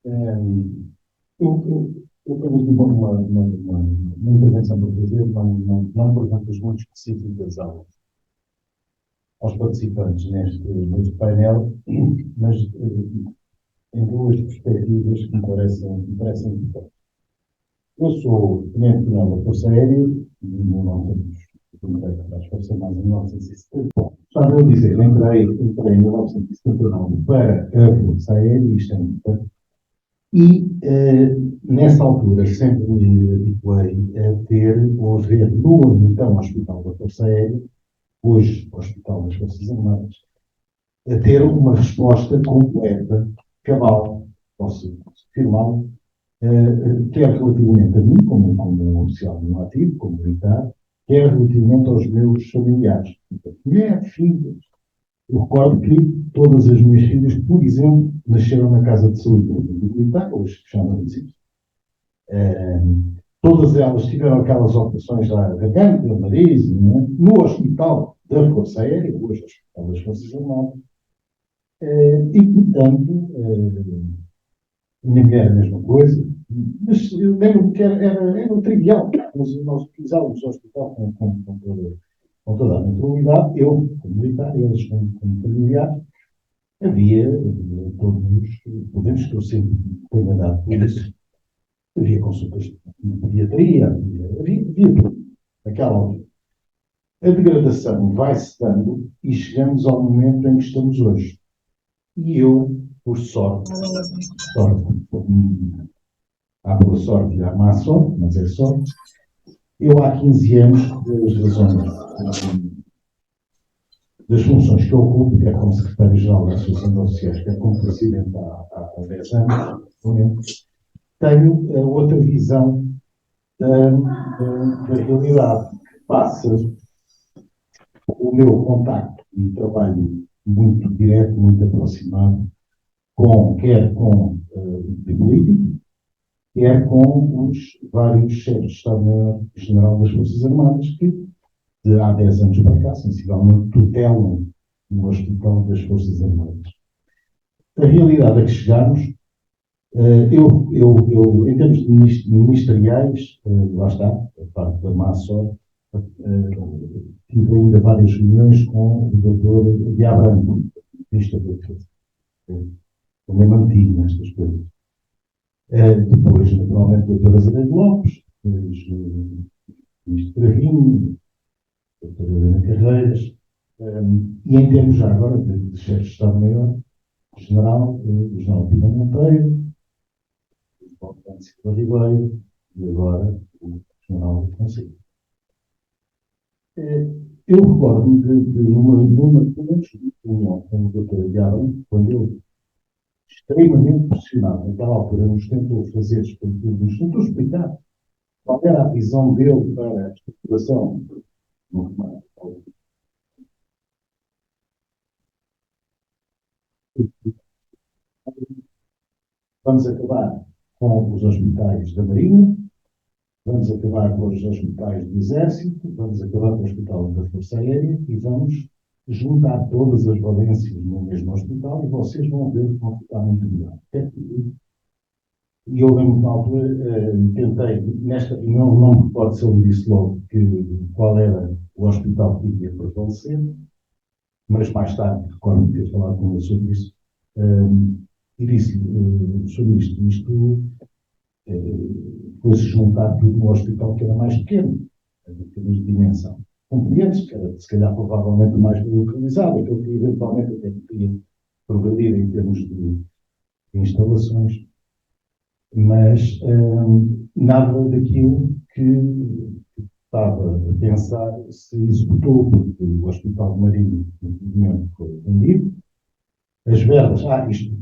Eu tenho aqui uma intervenção para fazer, não perguntas muito específicas aos participantes neste painel, mas em duas perspectivas que me parecem importantes. Eu sou tenente coronel da Força Aérea, de 1970, das Forças Armadas em 1970. Só devo dizer, entrei em 1979 para a Força Aérea, isto é importante, e nessa altura sempre me habituei a ter ou a ver no então Hospital da Força Aérea, hoje Hospital das Forças Armadas, a ter uma resposta completa, cabal, posso afirmá-lo, quer relativamente a mim, como oficial no ativo, como militar, quer relativamente aos meus familiares. Mulher, filhos. Eu recordo que todas as minhas filhas, por exemplo, nasceram na Casa de Saúde do militar, hoje chama-se isso. Todas elas tiveram aquelas operações da garganta, do nariz, no Hospital da Força Aérea, hoje Hospital das Forças Armadas. E, portanto, minha mulher a mesma coisa, mas eu lembro-me que era trivial. Nós utilizávamos o hospital com toda a naturalidade, eu como militar, eles como familiares. Havia todos os podemos que eu sempre tenho andado por isso. Havia consultas de pediatria, havia tudo. Naquela altura. A degradação vai-se dando e chegamos ao momento em que estamos hoje. E eu, por sorte, há boa sorte e há má sorte, mas é sorte. Eu, há 15 anos, das razões das funções que eu ocupo, quer como secretário-geral da Associação de Oficiais, quer como presidente há 10 anos, tenho outra visão da realidade, que passa o meu contacto e trabalho muito direto, muito aproximado, quer com o político, quer com os vários chefes de Estado-Maior-General das Forças Armadas, que há 10 anos para cá, sensivelmente, tutelam no Hospital das Forças Armadas. A realidade a que chegamos, em termos de ministeriais, lá está, a parte da má sorte, tive ainda várias reuniões com o doutor Diabrando, Ministro da Defesa. Também mantive nestas coisas. Depois, naturalmente, o doutor Azevedo Lopes, depois o Ministro Gravinho, a doutora Helena Carreiras, e em termos já agora de chefe de Estado-Maior, o General Pina Monteiro, o Valente Silva Ribeiro e agora o General do Conselho. Eu recordo-me numa reunião com o Dr. Diabo, quando ele, extremamente pressionado, naquela altura, nos tentou explicar qual era a visão dele para a estruturação normal. Vamos acabar com os hospitais da Marinha, vamos acabar com os hospitais do Exército, vamos acabar com o Hospital da Força Aérea e vamos juntar todas as valências no mesmo hospital e vocês vão ver que vão ficar muito melhor. E eu lembro que na altura tentei, nesta reunião, não me recordo se ele disse logo qual era o hospital que iria prevalecer, mas mais tarde recordo-me ter falado com ele sobre isso. E disse-lhe sobre isto foi-se juntar tudo no hospital que era mais pequeno, em termos de dimensão. Compreendes que era, se calhar, provavelmente mais localizado, aquele que eventualmente até podia progredir em termos de instalações, mas nada daquilo que estava a pensar se executou, porque o Hospital de Marinho, infelizmente, foi vendido. As verbas, isto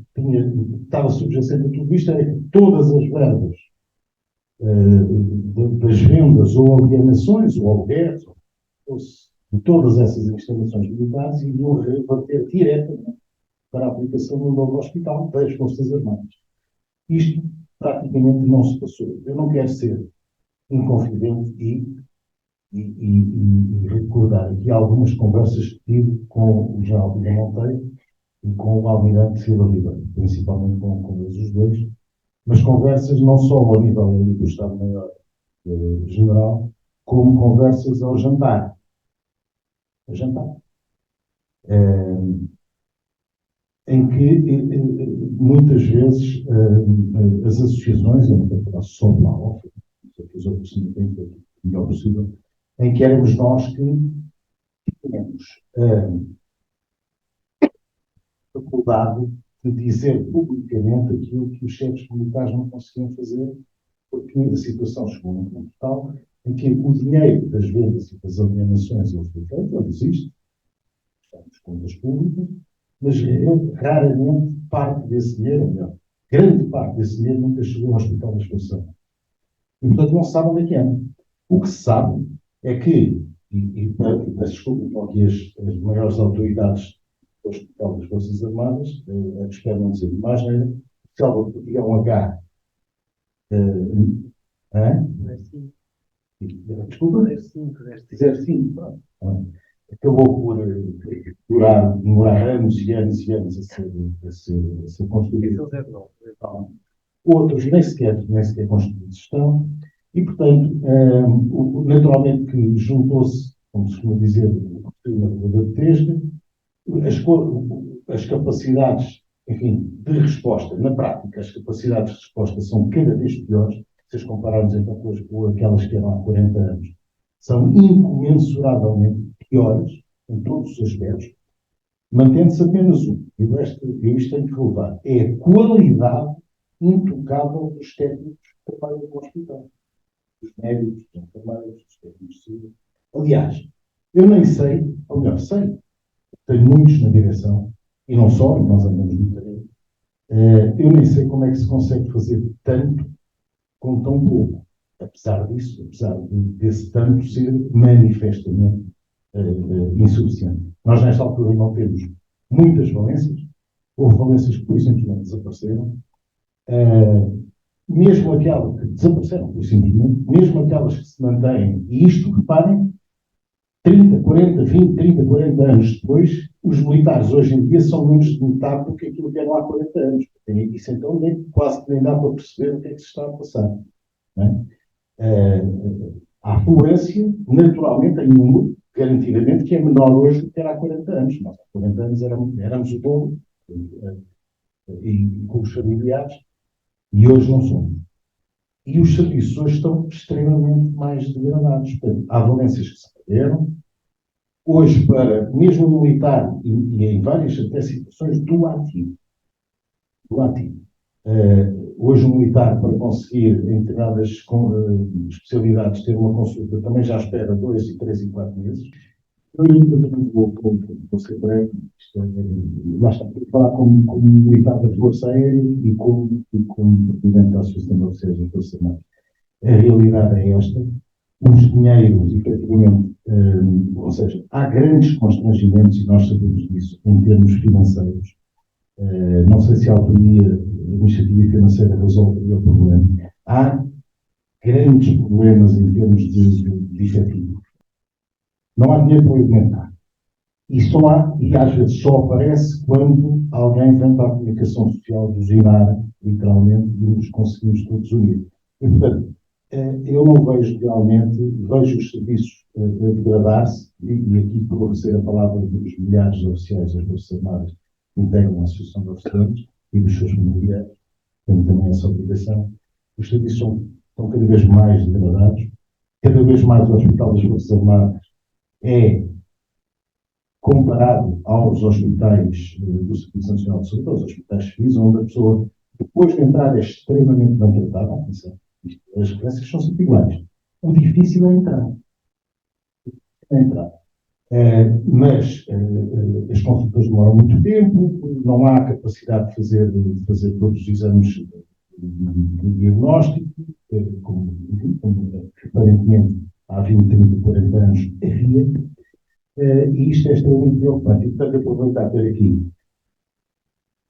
estava subjacente a tudo isto, era que todas as verbas das vendas ou alienações, ou aluguéis, de todas essas instalações militares iriam reverter diretamente para a aplicação do novo hospital das Forças Armadas. Isto praticamente não se passou. Eu não quero ser inconfidente e recordar aqui algumas conversas que tive com o General Pina Monteiro e com o Almirante Silva Ribeiro, principalmente com eles os dois, mas conversas não só ao nível ali do Estado-Maior General, como conversas ao jantar. Ao jantar. Em que muitas vezes as associações, eu não quero falar só de AOF, que os outros também têm feito o melhor possível, em que éramos nós que tínhamos a faculdade de dizer publicamente aquilo que os chefes militares não conseguiam fazer, porque a situação chegou a um ponto tal em que o dinheiro das vendas e das alienações ele foi feito, ele existe, está nas contas públicas, mas raramente parte desse dinheiro, ou melhor, grande parte desse dinheiro nunca chegou ao Hospital da Expulsão. E, portanto, não se sabe onde é que anda. O que se sabe é que, e peço desculpa, estão aqui as maiores autoridades do Hospital das Forças Armadas, espero não dizer mais, né? Se ela tiver um H. Desculpa? 05. Acabou por demorar anos e anos e anos a ser construído. Outros nem sequer construídos estão. E, portanto, naturalmente que juntou-se, como se costuma dizer, na Rua da Tesga, as capacidades, enfim, de resposta, na prática, as capacidades de resposta são cada vez piores, se vocês compararmos então com aquelas que eram há 40 anos, são incomensuravelmente piores em todos os aspectos, mantendo-se apenas um. Eu isto tenho que relevar. É a qualidade intocável dos técnicos que trabalham no hospital. Dos médicos, dos enfermeiros, dos técnicos de saúde. Aliás, eu nem sei, ou melhor, sei, tenho muitos na direção, e não só, e nós andamos muito bem, eu nem sei como é que se consegue fazer tanto com tão pouco. Apesar disso, desse tanto ser manifestamente insuficiente. Nós, nesta altura, não temos muitas valências. Houve valências que, por simplesmente, desapareceram. Mesmo aquelas que desapareceram, por simplesmente, mesmo aquelas que se mantêm, e isto, reparem, 30, 40, 20, 30, 40 anos depois, os militares hoje em dia são menos de metade do que aquilo que eram há 40 anos. Isso então quase que nem dá para perceber o que é que se está a passar. Não é? A afluência, naturalmente, em número, garantidamente, que é menor hoje do que era há 40 anos. Nós, há 40 anos, éramos o dobro, e com os familiares, e hoje não somos. E os serviços hoje estão extremamente mais degradados. Portanto, há valências que se perderam. Hoje, para mesmo o militar, e em várias até situações do ativo, hoje um militar, para conseguir, em determinadas especialidades, ter uma consulta, também já espera 2, 3 e 4 meses. Eu também vou ser breve, lá está, para falar como militar da Força Aérea e como presidente da Associação de Oficiais das Forças Armadas. A realidade é esta. Os dinheiros, efetivamente, ou seja, há grandes constrangimentos, e nós sabemos disso, em termos financeiros. Não sei se a autonomia administrativa e financeira resolveria o problema. Há grandes problemas em termos de efetivo. Não há dinheiro para alimentar. E só há, e às vezes só aparece quando alguém vem para a comunicação social buzinar, literalmente, e nos conseguimos todos unir. E, portanto, eu não vejo realmente, vejo os serviços a degradar-se, e aqui por oferecer a palavra dos milhares de oficiais das Forças Armadas que integram a Associação de Oficiais e dos seus familiares, tenho também essa obrigação. Os serviços estão cada vez mais degradados, cada vez mais o Hospital das Forças Armadas é comparado aos hospitais do Serviço Nacional de Saúde, aos hospitais civis, onde a pessoa, depois de entrar, é extremamente bem tratada. Atenção, as referências são sempre iguais. O difícil é entrar. Mas as consultas demoram muito tempo, não há capacidade de fazer todos os exames de diagnóstico, como aparentemente há 20, 30, 40 anos havia. E isto é extremamente preocupante. E, portanto, aproveitar ter aqui,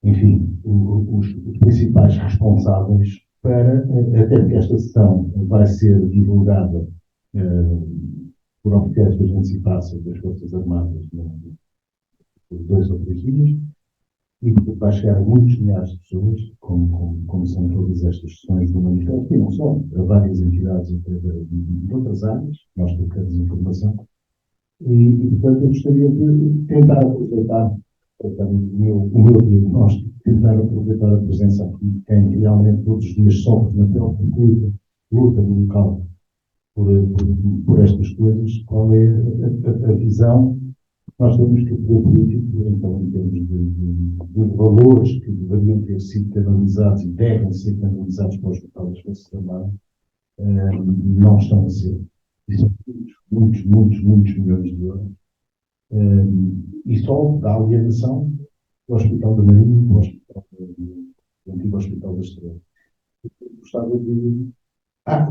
enfim, os principais responsáveis para, até que esta sessão vai ser divulgada por oficiais da Agência e Praças das Forças Armadas por 2 ou 3 dias, e porque vai chegar a muitos milhares de pessoas, como são todos todas estas sessões do manifesto, e não só, a várias entidades de outras áreas, nós trocamos informação, portanto, eu gostaria de tentar aproveitar o meu diagnóstico, tentar aproveitar a presença aqui de quem realmente todos os dias sofre na pele, porque luta no local por estas coisas, qual é a visão que nós temos que o poder político, então, em termos de valores que deveriam ter sido canalizados e devem ser canalizados para o Hospital das Forças Armadas, não estão a ser. E são muitos milhões de euros. E só da alienação do Hospital da Marinha, do antigo Hospital da Estrela. Gostava de...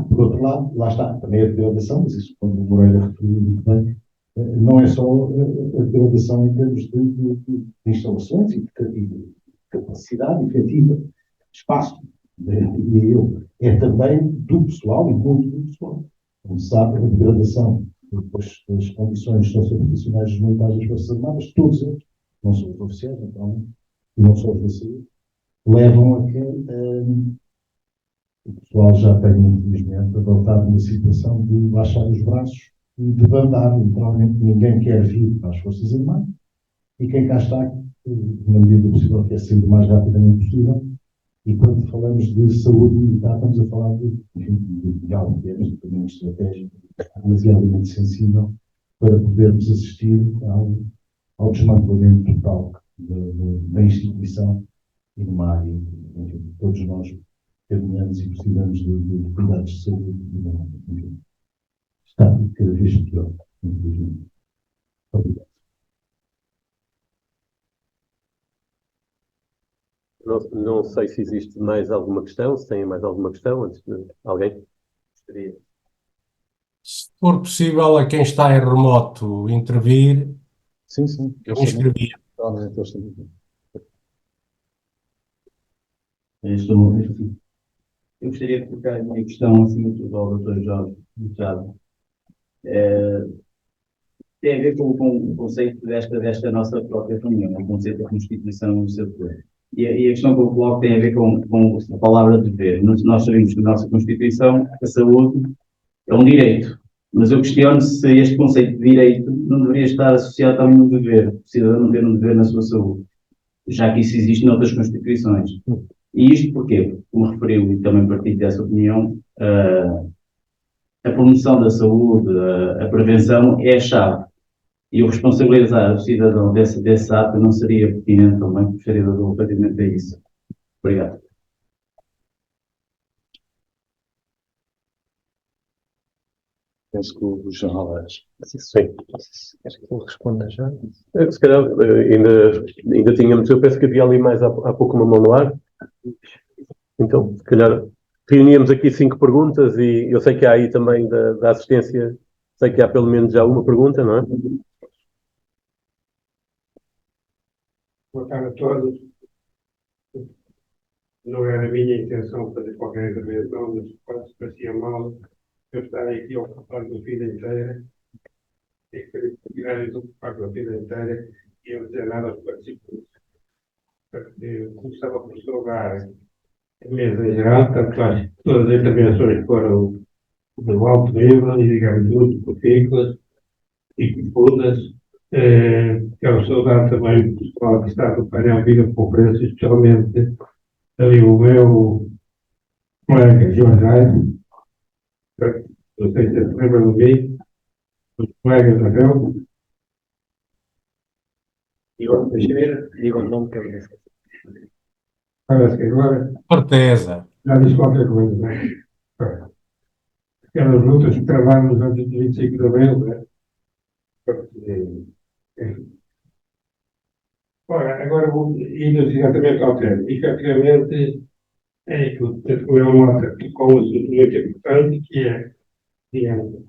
por outro lado, lá está, também a degradação, mas isso, quando o Moreira referiu muito bem, não é só a degradação em termos de instalações e de capacidade efetiva, espaço, diria eu, é também do pessoal e muito do pessoal. Como se sabe, a degradação das condições socioprofissionais dos militares das Forças Armadas, todos eles, não só os oficiais, naturalmente, e não só os da saúde, levam a que o pessoal já tem, infelizmente, adotado uma situação de baixar os braços e de bandar. Literalmente, ninguém quer vir para as Forças Armadas e quem cá está, na medida do possível, quer sair o mais rapidamente possível. E quando falamos de saúde militar, estamos a falar de algo que é absolutamente estratégico, demasiadamente sensível, para podermos assistir ao desmantelamento total da instituição e numa área, enfim, todos nós caminhamos e precisamos de cuidados de saúde, enfim, está cada vez pior, infelizmente. Obrigado. Não sei se existe mais alguma questão, se tem mais alguma questão antes de alguém gostaria. Se for possível, a quem está em remoto intervir, Sim. eu me inscrevia. Eu gostaria de colocar a minha questão, acima de tudo, ao Dr. Jorge Machado. Tem a ver com o conceito desta nossa própria reunião, o conceito da Constituição no seu todo. E a questão que eu coloco tem a ver com a palavra dever. Nós sabemos que na nossa Constituição a saúde é um direito, mas eu questiono se este conceito de direito não deveria estar associado também a um dever, o cidadão ter um dever na sua saúde, já que isso existe noutras Constituições. E isto porquê? Porque, como referiu e também partilho dessa opinião, a promoção da saúde, a prevenção é a chave. E o responsabilizar o cidadão desse ato não seria pertinente também, gostaria de relativamente a isso. Obrigado. Penso que o João Alves. Sim. Acho que ele responda já. Se calhar, ainda tínhamos, eu penso que havia ali mais há pouco uma mão no ar. Então, se calhar, reuníamos aqui 5 perguntas e eu sei que há aí também da assistência, sei que há pelo menos já uma pergunta, não é? Boa tarde a todos. Não era a minha intenção fazer qualquer intervenção, mas quando se parecia mal, eu estarei aqui ocupado a vida inteira, e que estiverem ocupados a vida inteira e eu dizer nada aos participantes. Começava por saudar a mesa em geral, portanto, acho que todas as intervenções foram de alto nível e, digamos, muito profícuas e profundas. Quero saudar também o pessoal que está no painel videoconferência, especialmente ali o meu colega Jorge Aires, não sei se se lembra de mim, os colegas da Bel, Igor Teixeira, Diga o nome que eu disse. parece que agora Certeza. já disse qualquer coisa, não é? Aquelas lutas que travaram antes de 25 de abril, não é? Ora, agora vou indo diretamente ao tema. Efetivamente, é uma nota que tocou um assunto muito importante, que é, digamos,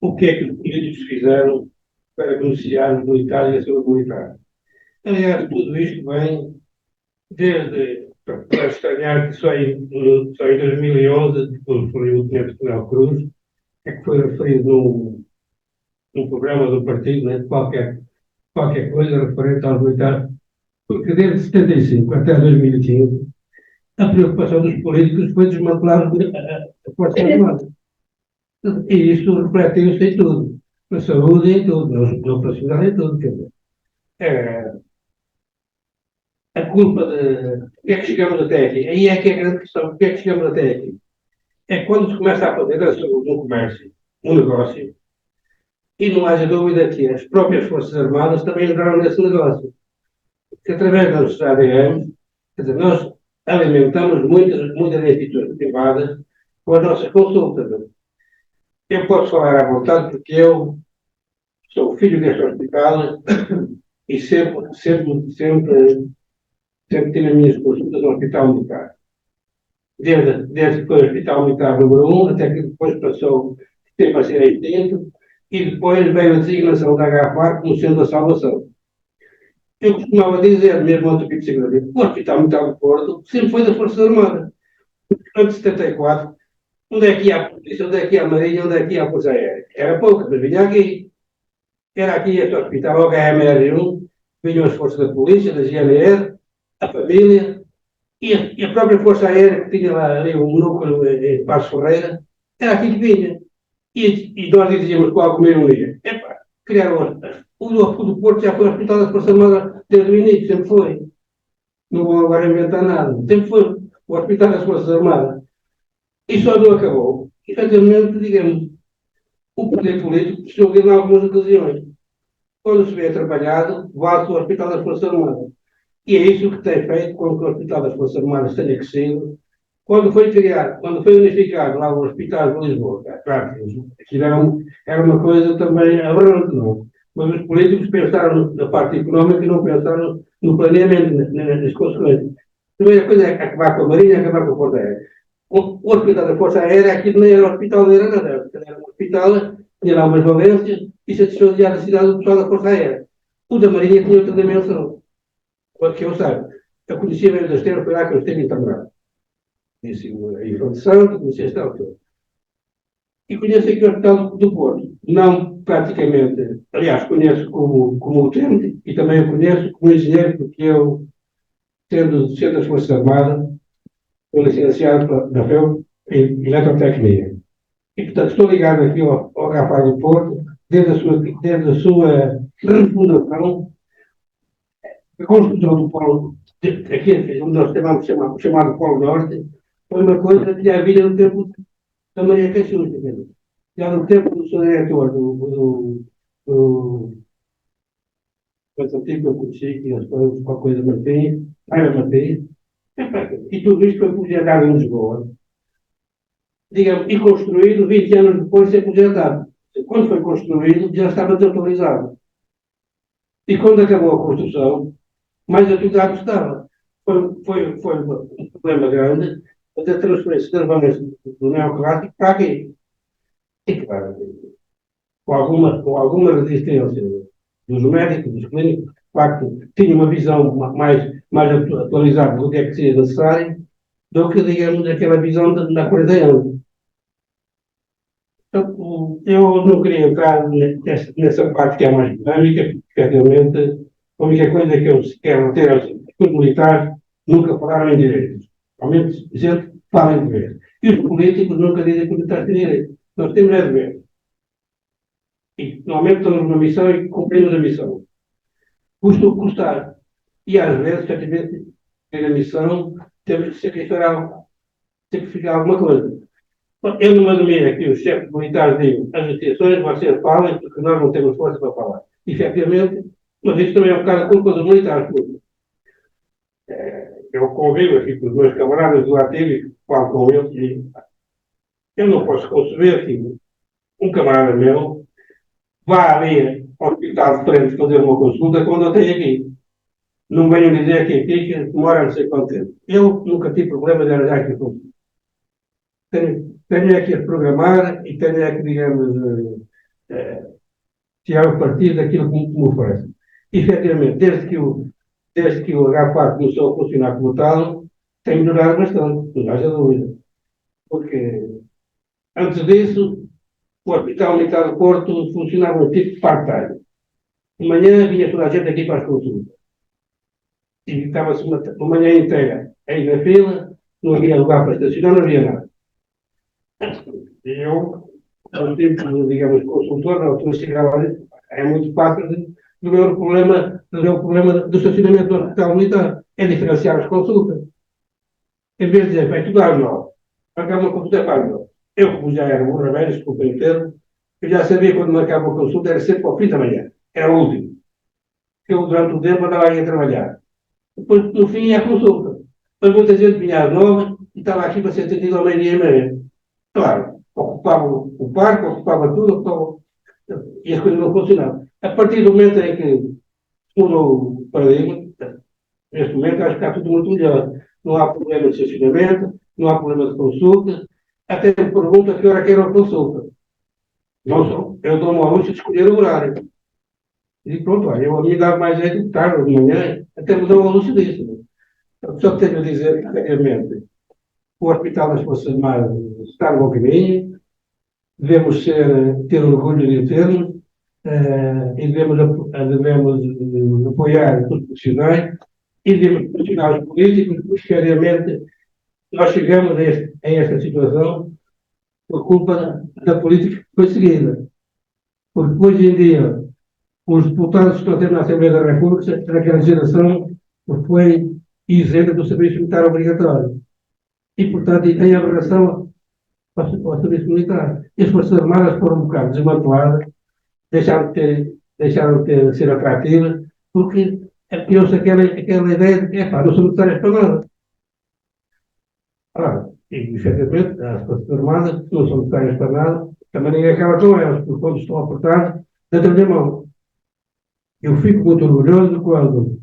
o que é que os políticos fizeram para beneficiar os militares e a saúde militar. Aliás, tudo isto vem desde, para estranhar que só em 2011, depois foi o Tenente Coronel Cruz, é que foi referido num programa do partido, né, qualquer coisa referente aos militares, porque desde 75 até 2015 a preocupação dos políticos foi desmantelar a Força Armada. E isso refletiu-se em tudo. Na saúde, em tudo. Na operacional, em tudo. Quer dizer, é, a culpa de... O que é que chegamos até aqui? Aí é que é a grande questão. O que é que chegamos até aqui? É quando se começa a fazer da saúde um comércio, um negócio, e não haja dúvida que as próprias Forças Armadas também entraram nesse negócio. Porque através da nossos ADMs, quer dizer, nós alimentamos muitas instituições privadas com as nossas consultas. Eu posso falar à vontade porque eu sou filho deste hospital e sempre tive as minhas consultas no Hospital Militar. Desde que foi o Hospital Militar número 1, até que depois passou, teve a ser extinto, e depois veio a designação da HFAR como sendo a salvação. Eu costumava dizer, mesmo ao Tupi de Segurança, o Hospital Militar do Porto sempre foi das Forças Armadas. Antes de 74, onde é que ia a polícia, onde é que ia a marinha, onde é que ia a força aérea? Era pouca, mas vinha aqui. Era aqui este hospital, o HMR1, vinham as forças da polícia, da GNR, a família, e a própria força aérea que tinha lá ali um núcleo em Passos Ferreira, era aqui que vinha. E nós dizíamos com alguma ironia, epá, criaram o do Porto já foi o hospital das Forças Armadas desde o início, sempre foi. Não vou agora inventar nada. Sempre foi o hospital das Forças Armadas. E só não acabou. Efetivamente, digamos, o poder político precisou dele em algumas ocasiões. Quando se vê atrapalhado, vai-se ao Hospital das Forças Armadas. E é isso que tem feito com que o Hospital das Forças Armadas tenha crescido. Quando foi criado, quando foi unificado lá o Hospital de Lisboa, claro, aquilo era uma coisa também aberrante, não? Mas os políticos pensaram na parte económica e não pensaram no planeamento, nas consequências. A primeira coisa é acabar com a Marinha e acabar com a Força Aérea. O Hospital da Força Aérea, aquilo nem era hospital, nem era nada. Era um hospital, tinha lá umas valências e satisfazia a necessidade do pessoal da Força Aérea. O da Marinha tinha outra dimensão. Que eu saiba. Eu conhecia mesmo das terras, foi lá que eu esteve internado. Conheci a Ilha de Santo, conheci a Estela toda. E conheço aqui o Hospital do Porto. Não praticamente, aliás, conheço como utente e também o conheço como engenheiro, porque eu, sendo das Forças Armadas, sou licenciado da FEU em Eletrotecnia. E, portanto, estou ligado aqui ao HFAR do Porto, desde a sua refundação, a construção do Polo, aqui onde nós chamado Polo Norte, foi uma coisa que já havia no tempo da Maria Caixuta, já no tempo do seu diretor, do antigo que eu conheci, que eles foram qualquer coisa Martins, Martins, e tudo isto foi projetado em Lisboa, digamos, e construído 20 anos depois de ser projetado. Quando foi construído, já estava desatualizado. E quando acabou a construção, mais atualizado estava. Foi um problema grande fazer a transferência das bandas do neoclássico para aqui. E claro, com alguma resistência dos médicos, dos clínicos, de facto, tinha uma visão mais atualizada do que é que seria necessário, do que, digamos, aquela visão da 40 anos. Então, eu não queria entrar nessa parte que é mais dinâmica, porque, efetivamente, a única coisa que eu quero ter é os militares nunca falaram em direitos. Ao menos, gente fala em deveres. E os políticos nunca dizem que os militares têm direitos. Nós temos é dever. E, normalmente, estamos numa missão e cumprimos a missão. Custa o que custar. E, às vezes, efetivamente, ter a missão, temos que sacrificar alguma coisa. Eu não admiro que os chefes militares digam as instituições, vocês falem, porque nós não temos força para falar. Efetivamente, mas isso também é um bocado a culpa dos militares. Eu convivo aqui com os meus camaradas do ativo e falo com eles e eu não posso conceber que um camarada meu vá ali ao hospital de frente fazer uma consulta quando eu tenho aqui. Não venham dizer que aqui que demora não sei quanto tempo. Eu nunca tive problema de arranjar aqui a consulta. Tenho aqui a programar e tenho aqui, digamos, tirar o partido daquilo que me oferece. Efetivamente, desde que o H4 começou a funcionar como tal, tem melhorado bastante, não haja dúvida. Porque, antes disso, o Hospital Militar do Porto funcionava um tipo de part-time. De manhã vinha toda a gente aqui para as consultas. E estava-se uma manhã inteira aí na fila, não havia lugar para estacionar, não havia nada. Eu, ao tempo, digamos, consultor, na altura chegava ali, é muito fácil de resolver o problema do estacionamento do hospital militar, é diferenciar as consultas. Em vez de dizer, vai estudar não, marcar uma consulta para não. Eu, como já era um remédio, desculpa o termo, eu já sabia quando marcava uma consulta, era sempre ao fim da manhã, era o último. Eu, durante o tempo, andava aí a trabalhar. Depois, no fim, ia à consulta. Mas muita gente vinha às 9 e estava aqui para ser atendido ao meio-dia e meia. Claro, ocupava o parque, ocupava tudo, e as coisas não funcionavam. A partir do momento em que mudou o paradigma, neste momento acho que está tudo muito melhor. Não há problema de estacionamento, não há problema de consulta. Até me pergunta a que hora quero a consulta. Não só. Eu dou-me ao luxo de escolher o horário. E pronto, olha, eu a mim dá mais jeito de tarde ou de manhã, até me dou ao luxo disso. Só tenho a dizer que, realmente, o Hospital das Forças Armadas está no bom caminho, devemos ter orgulho de o termos, e devemos apoiar os profissionais e devemos pressionar os políticos, porque, seriamente, nós chegamos a esta situação por culpa da política que foi seguida. Porque hoje em dia, os deputados que estão a ter na Assembleia da República, daquela geração que foi isenta do serviço militar obrigatório. E, portanto, e tem aberração ao serviço militar. E as Forças Armadas foram um bocado desmanteladas, deixaram de ser atrativas, porque criou-se aquela ideia de que, não são necessárias para nada. E, efetivamente, as Forças Armadas não são necessárias para nada, também ninguém acaba com elas, porque quando estão apertadas, dentro da mão. Eu fico muito orgulhoso quando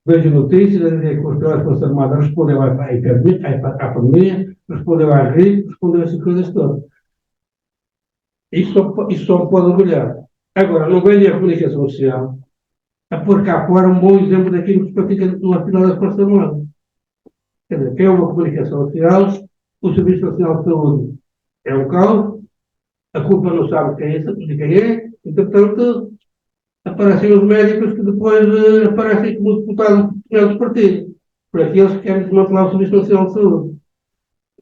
vejo notícias a dizer que os pilotos das Forças Armadas respondeu à pandemia, respondeu à gripe, respondeu a essas coisas todas. Isso só me pode orgulhar. Agora, não venho a comunicação social a pôr cá fora um bom exemplo daquilo que se pratica no Hospital das Forças Armadas. Quer dizer, é uma comunicação social, o Serviço Nacional de Saúde é um caos, a culpa não sabe de quem é, e, portanto, aparecem os médicos que depois aparecem como deputados dos partidos, por aqueles que querem desmantelar o Serviço Nacional de Saúde.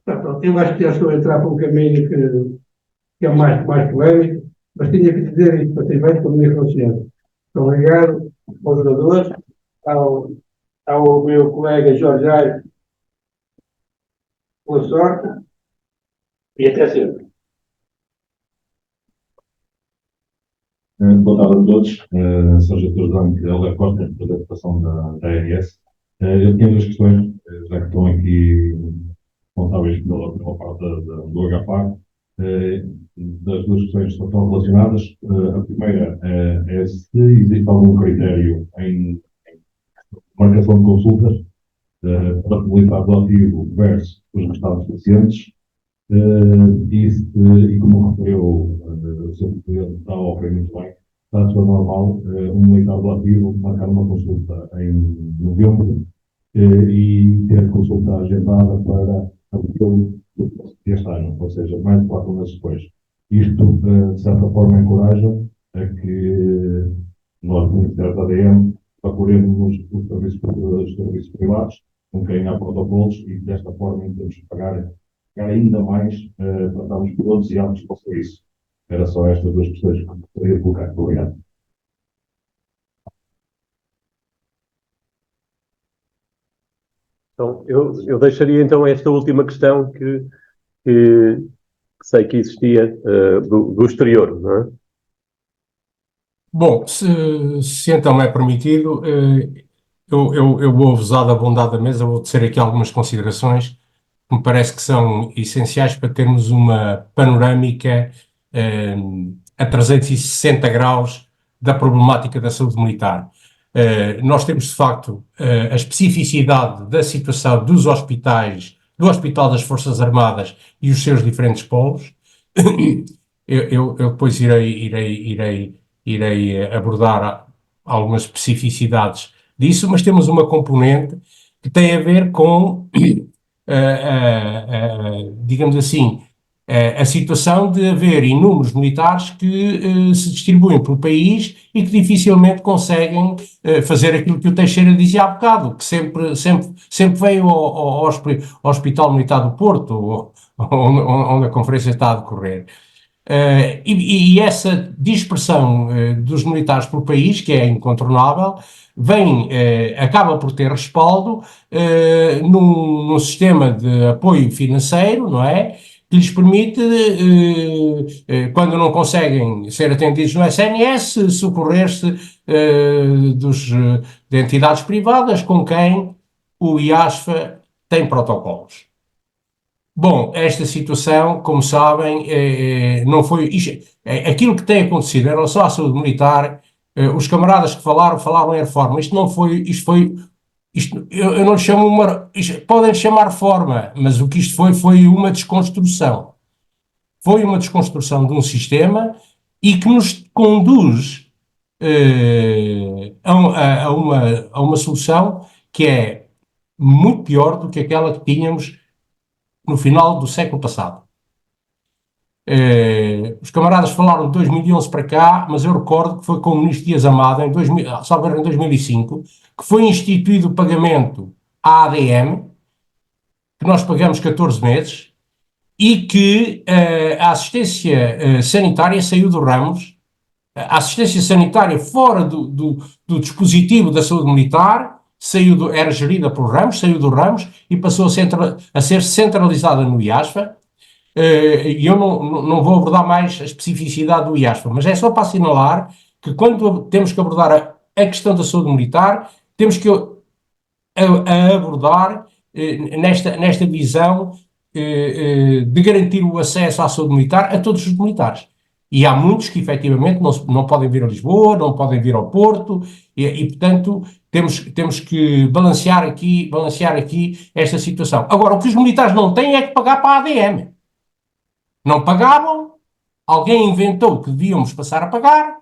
Pronto, eu acho que já estou a entrar para um caminho que é mais polémico, mas tinha que dizer isto para ter feito com a minha consciência. Muito obrigado aos jogadores, ao meu colega Jorge Aires, boa sorte e até sempre. Boa tarde a todos. Sou Gestor Branco, Helder Costa, representação da ARS. Eu tinha duas questões, já que estão aqui responsáveis pela parte do HPAC. Das duas questões estão relacionadas. A primeira é se existe algum critério em marcação de consultas para mobilidade do ativo versus os restantes pacientes. E como referiu o Sr. Presidente, está a ocorrer muito bem, está a ser normal um militar do ativo marcar uma consulta em novembro e ter consulta agendada para abril deste ano, ou seja, mais de 4 meses depois. Isto, de certa forma, encoraja a que nós, no Ministério da ADM, procuremos os serviços privados, com quem há protocolos, e desta forma temos que pagar ainda mais para estarmos prontos e aptos para o serviço. Era só estas duas questões que gostaria de colocar. Obrigado. Então, eu deixaria então esta última questão que sei que existia do exterior, não é? Bom, se então me é permitido, eu vou usar da bondade da mesa, vou tecer aqui algumas considerações que me parece que são essenciais para termos uma panorâmica a 360 graus da problemática da saúde militar. Nós temos, de facto, a especificidade da situação dos hospitais, do Hospital das Forças Armadas e os seus diferentes polos. Eu depois irei abordar algumas especificidades disso, mas temos uma componente que tem a ver com, digamos assim, A situação de haver inúmeros militares que se distribuem pelo país e que dificilmente conseguem fazer aquilo que o Teixeira dizia há bocado, que sempre veio ao Hospital Militar do Porto, onde a conferência está a decorrer. E essa dispersão dos militares pelo país, que é incontornável, acaba por ter respaldo num sistema de apoio financeiro, não é? Que lhes permite, quando não conseguem ser atendidos no SNS, socorrer-se de entidades privadas com quem o IASFA tem protocolos. Bom, esta situação, como sabem, não foi aquilo que tem acontecido em relação à saúde militar. Os camaradas que falaram em reforma. Isto não foi, isto foi, eu não lhe chamo podem chamar reforma, mas o que isto foi uma desconstrução. Foi uma desconstrução de um sistema e que nos conduz a uma solução que é muito pior do que aquela que tínhamos no final do século passado. Os camaradas falaram de 2011 para cá, mas eu recordo que foi com o ministro Dias Amado, em 2005, que foi instituído o pagamento à ADM, que nós pagamos 14 meses, e que a assistência sanitária saiu do Ramos, a assistência sanitária fora do dispositivo da saúde militar, era gerida por Ramos, saiu do Ramos e passou a ser centralizada no IASFA. E eu não vou abordar mais a especificidade do IASFA, mas é só para assinalar que quando temos que abordar a questão da saúde militar, temos que abordar nesta visão de garantir o acesso à saúde militar a todos os militares. E há muitos que efetivamente não podem vir a Lisboa, não podem vir ao Porto, portanto temos que balancear aqui esta situação. Agora, o que os militares não têm é que pagar para a ADM. Não pagavam, alguém inventou que devíamos passar a pagar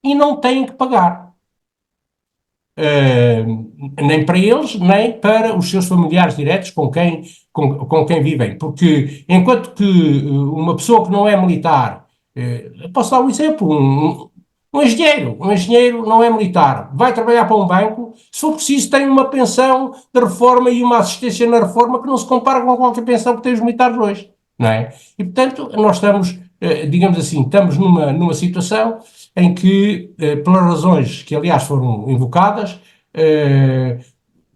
e não têm que pagar. Nem para eles, nem para os seus familiares diretos com quem vivem. Porque enquanto que uma pessoa que não é militar, posso dar um exemplo, um engenheiro não é militar, vai trabalhar para um banco, se for preciso tem uma pensão de reforma e uma assistência na reforma que não se compara com qualquer pensão que têm os militares hoje, não é? E portanto nós estamos, digamos assim, estamos numa situação em que, pelas razões que aliás foram invocadas,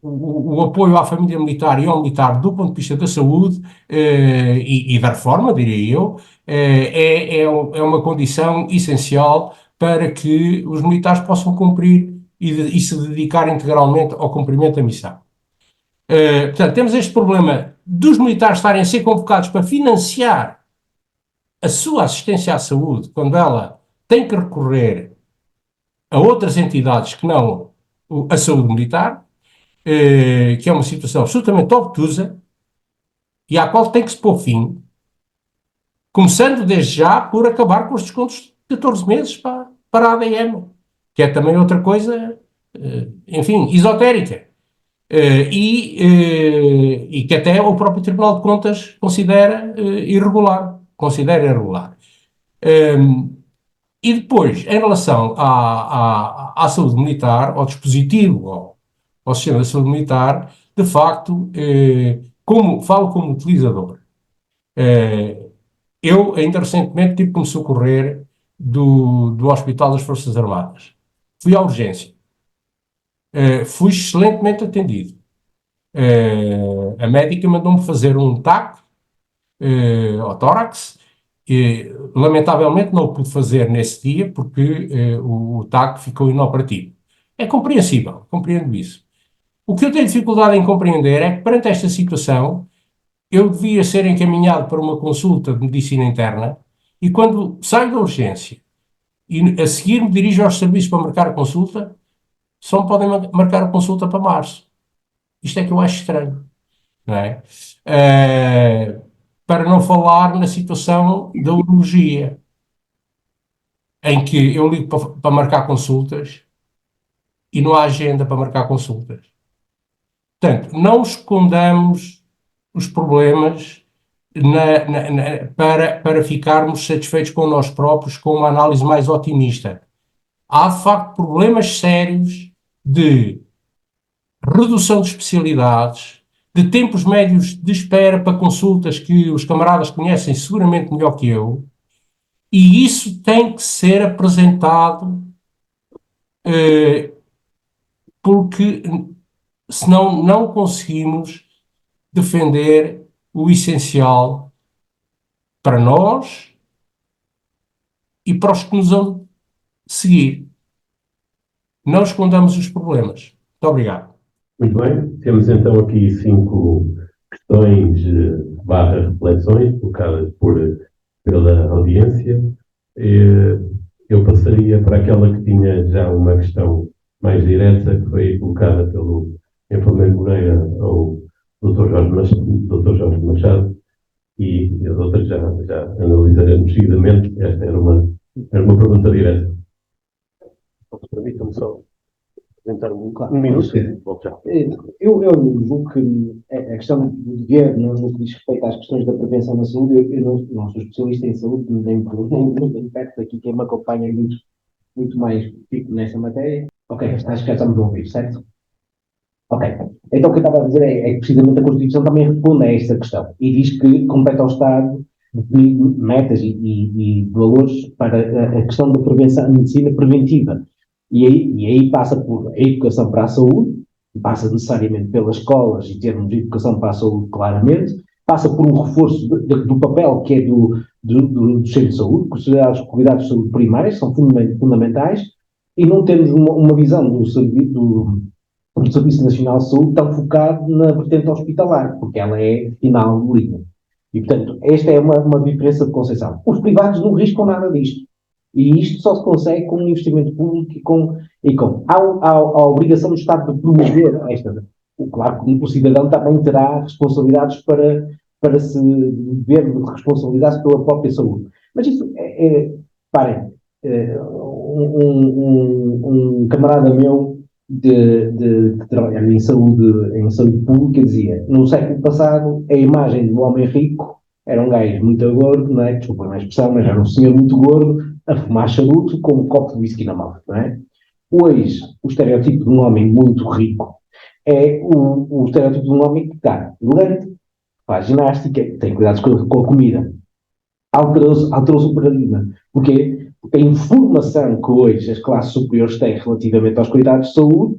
o apoio à família militar e ao militar do ponto de vista da saúde e da reforma, diria eu, é uma condição essencial para que os militares possam cumprir e se dedicar integralmente ao cumprimento da missão. Portanto, temos este problema dos militares estarem a ser convocados para financiar a sua assistência à saúde quando ela tem que recorrer a outras entidades que não a saúde militar, que é uma situação absolutamente obtusa e à qual tem que se pôr fim, começando desde já por acabar com os descontos de 14 meses para a ADM, que é também outra coisa, enfim, esotérica. E que até o próprio Tribunal de Contas considera irregular. E depois, em relação à saúde militar, ao dispositivo, ao sistema de saúde militar, de facto, falo como utilizador. Eu, ainda recentemente, tive que me socorrer do Hospital das Forças Armadas. Fui à urgência. Fui excelentemente atendido. A médica mandou-me fazer um TAC ao tórax. Lamentavelmente não o pude fazer nesse dia porque o TAC ficou inoperativo. É compreensível, compreendo isso. O que eu tenho dificuldade em compreender é que perante esta situação eu devia ser encaminhado para uma consulta de medicina interna e quando saio da urgência e a seguir me dirijo aos serviços para marcar a consulta, só me podem marcar a consulta para março. Isto é que eu acho estranho, não é? Para não falar na situação da urologia, em que eu ligo para marcar consultas e não há agenda para marcar consultas. Portanto, não escondamos os problemas para ficarmos satisfeitos com nós próprios, com uma análise mais otimista. Há, de facto, problemas sérios de redução de especialidades, de tempos médios de espera para consultas que os camaradas conhecem seguramente melhor que eu, e isso tem que ser apresentado, porque senão não conseguimos defender o essencial para nós e para os que nos vão seguir. Não escondamos os problemas. Muito obrigado. Muito bem, temos então aqui 5 questões barra reflexões colocadas pela audiência. Eu passaria para aquela que tinha já uma questão mais direta, que foi colocada pelo enfermeiro Moreira ao Dr. Jorge Machado, e as outras já analisaremos seguidamente. Esta era uma pergunta direta. Permitam-me só apresentar um minuto. Volto já. Eu julgo que a questão do dever, no que diz respeito às questões da prevenção na saúde, eu não sou especialista em saúde, nem perto aqui quem me acompanha muito mais fico nessa matéria. Ok, acho que já estamos a ouvir, certo? Ok. Então o que eu estava a dizer é que precisamente a Constituição também responde a esta questão e diz que compete ao Estado definir metas e valores para a questão da prevenção, a medicina preventiva. E aí passa por a educação para a saúde, passa necessariamente pelas escolas e termos de educação para a saúde claramente, passa por um reforço do papel que é do centro de saúde, considerados cuidados de saúde primários, são fundamentais, e não temos uma visão do Serviço Nacional de Saúde tão focado na vertente hospitalar, porque ela é final de linha. E, portanto, esta é uma diferença de concepção. Os privados não riscam nada disto. E isto só se consegue com um investimento público e com a obrigação do Estado de promover esta. Claro que o cidadão também terá responsabilidades para se ver responsabilidades pela própria saúde. Mas isso parem, um camarada meu que trabalha em saúde pública dizia, no século passado, a imagem do homem rico era um gajo muito gordo, não é? Desculpa a expressão, mas era um senhor muito gordo, a fumar charuto com um copo de whisky na mão, não é? Hoje, o estereótipo de um homem muito rico é o estereótipo de um homem que está elegante, faz ginástica, tem cuidados com a comida. Alterou-se o paradigma. Porquê? Porque a informação que hoje as classes superiores têm relativamente aos cuidados de saúde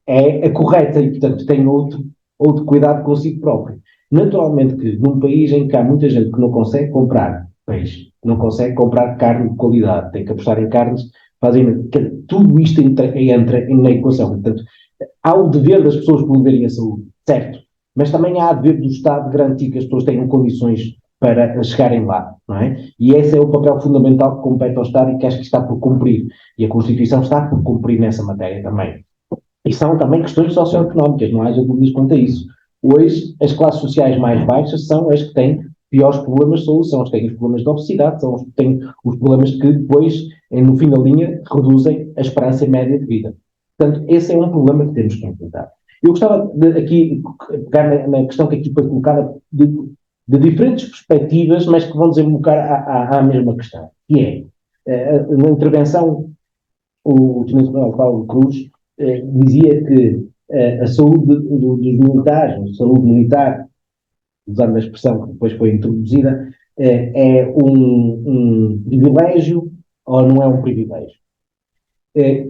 é a correta e, portanto, tem outro cuidado consigo próprio. Naturalmente que num país em que há muita gente que não consegue comprar peixe, não consegue comprar carne de qualidade, tem que apostar em carnes, tudo isto entra na equação. Portanto, há o dever das pessoas promoverem a saúde, certo, mas também há o dever do Estado de garantir que as pessoas tenham condições para chegarem lá, não é? E esse é o papel fundamental que compete ao Estado e que acho que está por cumprir. E a Constituição está por cumprir nessa matéria também. E são também questões socioeconómicas, não haja dúvidas quanto a isso. Hoje, as classes sociais mais baixas são as que têm piores problemas de saúde, são as que têm os problemas de obesidade, são as que têm os problemas que depois, no fim da linha, reduzem a esperança média de vida. Portanto, esse é um problema que temos que enfrentar. Eu gostava de aqui pegar na questão que aqui foi colocada de diferentes perspectivas, mas que vão desembocar à mesma questão, que é, na intervenção, o Tenente Coronel Paulo Cruz dizia que a saúde dos militares, a saúde militar, usando a expressão que depois foi introduzida, é um privilégio ou não é um privilégio?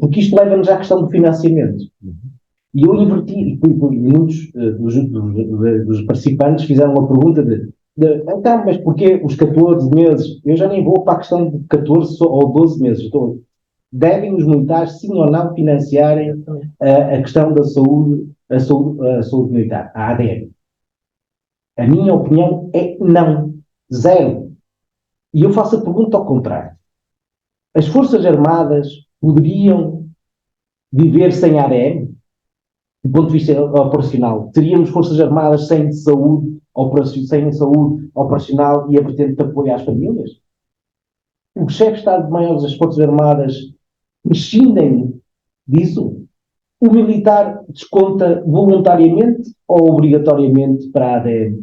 Porque isto leva-nos à questão do financiamento. E eu inverti, e muitos dos participantes fizeram uma pergunta então, mas porquê os 14 meses? Eu já nem vou para a questão de 14 ou 12 meses. Devem os militares, sim ou não, financiarem a questão da saúde, a saúde militar, a ADM? A minha opinião é não. Zero. E eu faço a pergunta ao contrário. As Forças Armadas poderiam viver sem ADM? Do ponto de vista operacional, teríamos Forças Armadas sem saúde operacional e a vertente de apoio às famílias? O chefe de Estado-Maior das Forças Armadas prescindem disso? O militar desconta voluntariamente ou obrigatoriamente para a ADM?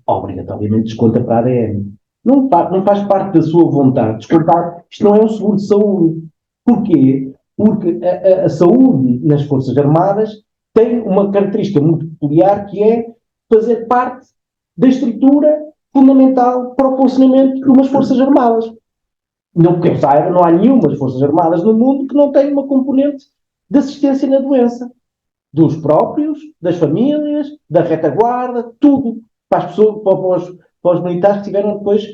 obrigatoriamente desconta para a ADM. Não faz parte da sua vontade descontar. Isto não é um seguro de saúde. Porquê? Porque a saúde nas Forças Armadas tem uma característica muito peculiar, que é fazer parte da estrutura fundamental para o funcionamento de umas Forças Armadas. Não que eu saiba, não há nenhumas Forças Armadas no mundo que não tenha uma componente de assistência na doença. Dos próprios, das famílias, da retaguarda, tudo. Para as pessoas, para os militares que tiveram depois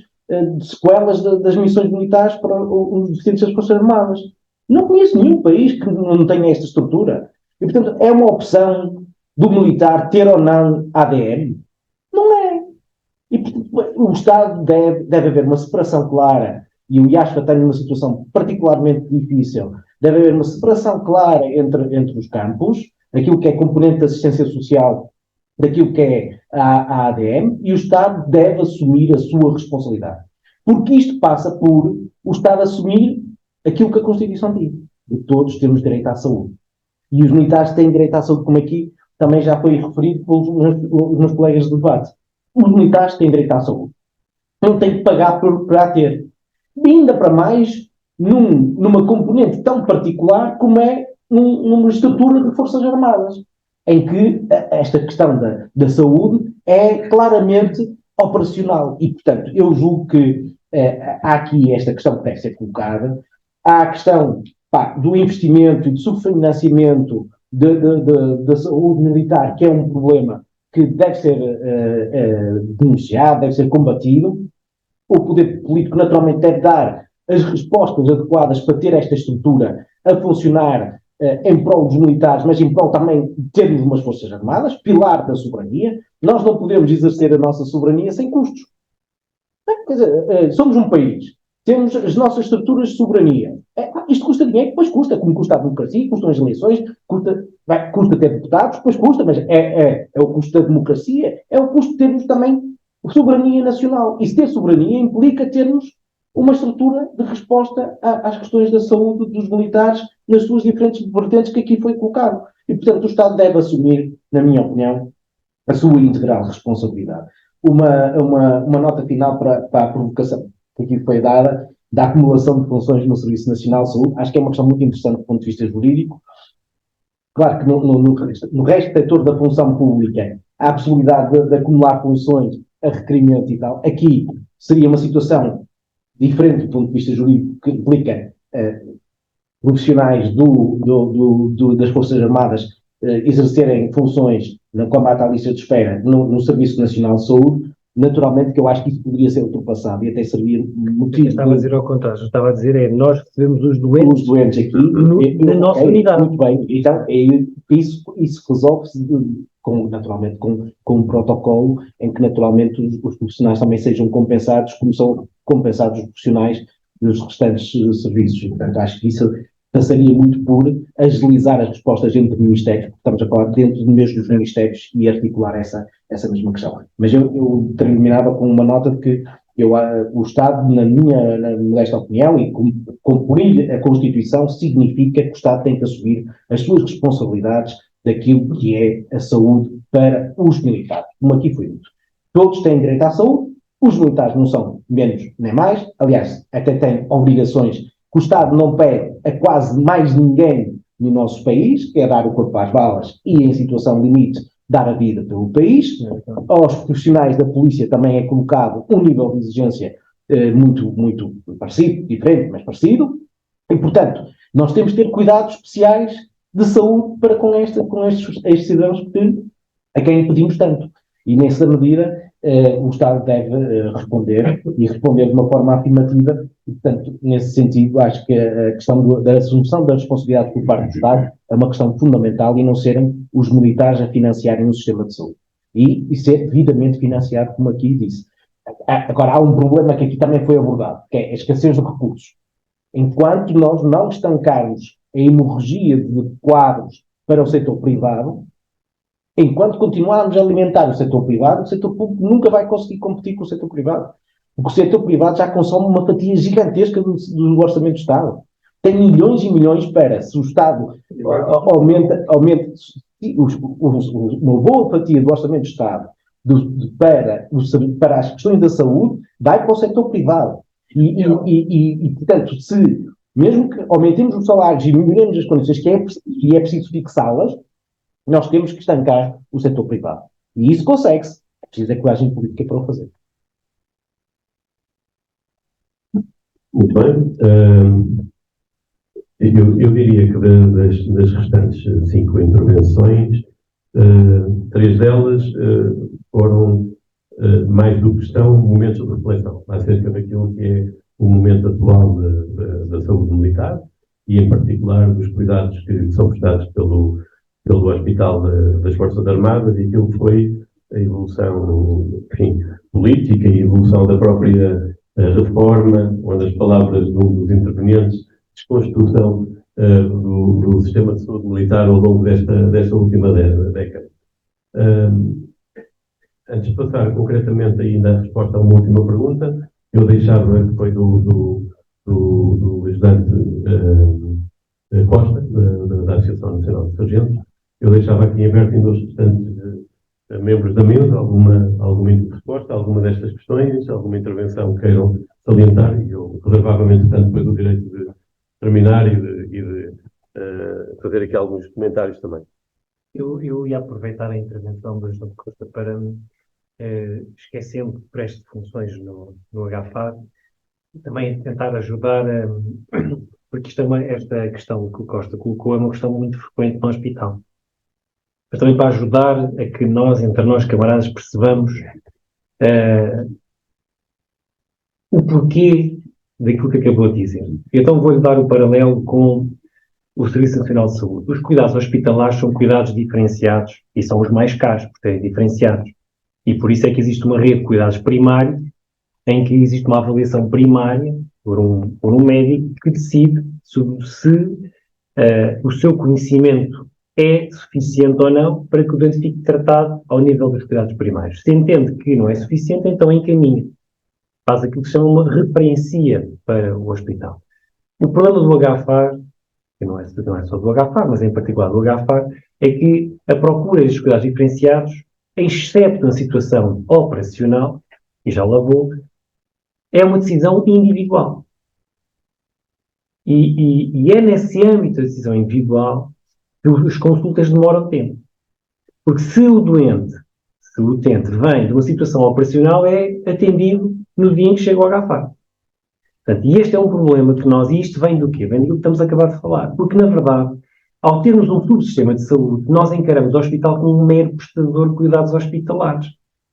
sequelas das missões militares para os deficientes das Forças Armadas. Não conheço nenhum país que não tenha esta estrutura. E, portanto, é uma opção do militar ter ou não ADM? Não é. E, portanto, o Estado deve haver uma separação clara, e o IASFA tem uma situação particularmente difícil, deve haver uma separação clara entre os campos, aquilo que é componente de assistência social, daquilo que é a ADM, e o Estado deve assumir a sua responsabilidade. Porque isto passa por o Estado assumir aquilo que a Constituição diz, de todos temos direito à saúde. E os militares têm direito à saúde, como aqui também já foi referido pelos meus colegas de debate. Os militares têm direito à saúde. Não têm que pagar para a ter. E ainda para mais numa componente tão particular como é numa estrutura de Forças Armadas, em que esta questão da saúde é claramente operacional. E, portanto, eu julgo que há aqui esta questão que deve ser colocada. Há a questão do investimento e do subfinanciamento da saúde militar, que é um problema que deve ser denunciado, deve ser combatido. O poder político naturalmente deve dar as respostas adequadas para ter esta estrutura a funcionar em prol dos militares, mas em prol também de termos umas Forças Armadas, pilar da soberania. Nós não podemos exercer a nossa soberania sem custos. Quer dizer, somos um país, temos as nossas estruturas de soberania. Isto custa dinheiro, depois custa, como custa a democracia, custam as eleições, custa ter deputados, depois custa, mas é o custo da democracia, é o custo de termos também soberania nacional. E se ter soberania implica termos uma estrutura de resposta às questões da saúde dos militares nas suas diferentes vertentes que aqui foi colocado. E, portanto, o Estado deve assumir, na minha opinião, a sua integral responsabilidade. Uma nota final para a provocação que aqui foi dada, da acumulação de funções no Serviço Nacional de Saúde. Acho que é uma questão muito interessante do ponto de vista jurídico. Claro que no resto do setor da função pública há a possibilidade de acumular funções a requerimento e tal. Aqui seria uma situação diferente do ponto de vista jurídico, que implica profissionais das Forças Armadas exercerem funções no combate à lista de espera no Serviço Nacional de Saúde. Naturalmente que eu acho que isso poderia ser ultrapassado e até servir motivo. Estava a dizer ao contrário, estava a dizer nós recebemos os doentes aqui na nossa unidade. Muito bem, então isso resolve-se naturalmente com um protocolo em que naturalmente os profissionais também sejam compensados, como são compensados os profissionais dos restantes serviços. Portanto, acho que isso passaria muito por agilizar as respostas entre ministérios, porque estamos a falar dentro de mesmo dos ministérios e articular essa mesma questão. Mas eu terminava com uma nota de que o Estado, na minha modesta opinião, e cumprir a Constituição significa que o Estado tem que assumir as suas responsabilidades daquilo que é a saúde para os militares, como aqui foi dito. Todos têm direito à saúde, os militares não são menos nem mais, aliás, até têm obrigações que o Estado não pede a quase mais ninguém no nosso país, que é dar o corpo às balas e, em situação limite, dar a vida pelo país. Aos profissionais da polícia também é colocado um nível de exigência muito, muito parecido, diferente, mas parecido. E, portanto, nós temos de ter cuidados especiais de saúde para com estes cidadãos a quem pedimos tanto. E, nessa medida, o Estado deve responder de uma forma afirmativa. E, portanto, nesse sentido, acho que a questão da assunção da responsabilidade por parte do Estado é uma questão fundamental e não serem os militares a financiarem o sistema de saúde. E ser devidamente financiado, como aqui disse. Agora, há um problema que aqui também foi abordado, que é a escassez de recursos. Enquanto nós não estancarmos a hemorragia de quadros para o setor privado, enquanto continuarmos a alimentar o setor privado, o setor público nunca vai conseguir competir com o setor privado. Porque o setor privado já consome uma fatia gigantesca do orçamento do Estado. Tem milhões e milhões para, se o Estado aumenta uma boa fatia do orçamento do Estado, para as questões da saúde, vai para o setor privado. Portanto, mesmo que aumentemos os salários e melhoremos as condições que é preciso fixá-las, nós temos que estancar o setor privado. E isso consegue-se. É preciso coragem política para o fazer. Muito bem. Eu diria que das restantes 5 intervenções, 3 delas foram mais do que estão momentos de reflexão acerca daquilo que é o momento atual da saúde militar e, em particular, dos cuidados que são prestados pelo Hospital das Forças Armadas e aquilo que foi a evolução, enfim, política e a evolução da própria reforma, onde as palavras de um dos intervenientes, desconstrução do sistema de saúde militar ao longo desta última década. Antes de passar concretamente ainda a resposta a uma última pergunta, eu deixava, que foi do ajudante Costa, da Associação Nacional de Sargentos, eu deixava aqui aberto ainda os restantes membros da mesa alguma resposta a alguma destas questões, alguma intervenção que queiram salientar, e eu reservava, portanto, depois o direito de terminar e de fazer aqui alguns comentários também. Eu ia aproveitar a intervenção do João Costa para, esquecendo que preste funções no HFAR, também tentar ajudar, porque esta questão que o Costa colocou é uma questão muito frequente no hospital. Mas também para ajudar a que nós, entre nós camaradas, percebamos o porquê daquilo que acabou de dizer. Então vou-lhe dar o paralelo com o Serviço Nacional de Saúde. Os cuidados hospitalares são cuidados diferenciados e são os mais caros, por serem diferenciados. E por isso é que existe uma rede de cuidados primários, em que existe uma avaliação primária por um médico que decide se o seu conhecimento é suficiente ou não para que o doente fique tratado ao nível dos cuidados primários. Se entende que não é suficiente, então encaminha. Faz aquilo que se chama uma referencia para o hospital. O problema do HFAR, que não é só do HFAR, mas em particular do HFAR, é que a procura dos cuidados diferenciados, exceto na situação operacional, e já lá vou, é uma decisão individual. E é nesse âmbito da decisão individual que as consultas demoram tempo. Porque se o utente vem de uma situação operacional, é atendido no dia em que chega ao HFAR. Portanto, e este é um problema que e isto vem do quê? Vem daquilo que estamos a acabar de falar. Porque, na verdade, ao termos um subsistema de saúde, nós encaramos o hospital como um mero prestador de cuidados hospitalares,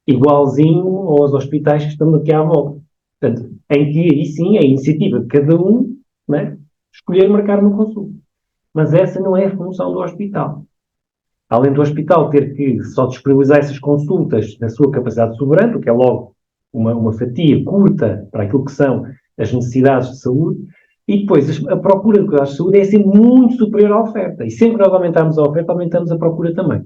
igualzinho aos hospitais que estão aqui à volta. Portanto, em que aí sim é a iniciativa de cada um, né, escolher marcar uma consulta. Mas essa não é a função do hospital. Além do hospital ter que só disponibilizar essas consultas na sua capacidade soberana, que é logo uma fatia curta para aquilo que são as necessidades de saúde, e depois a procura de cuidados de saúde é sempre muito superior à oferta. E sempre que nós aumentarmos a oferta, aumentamos a procura também.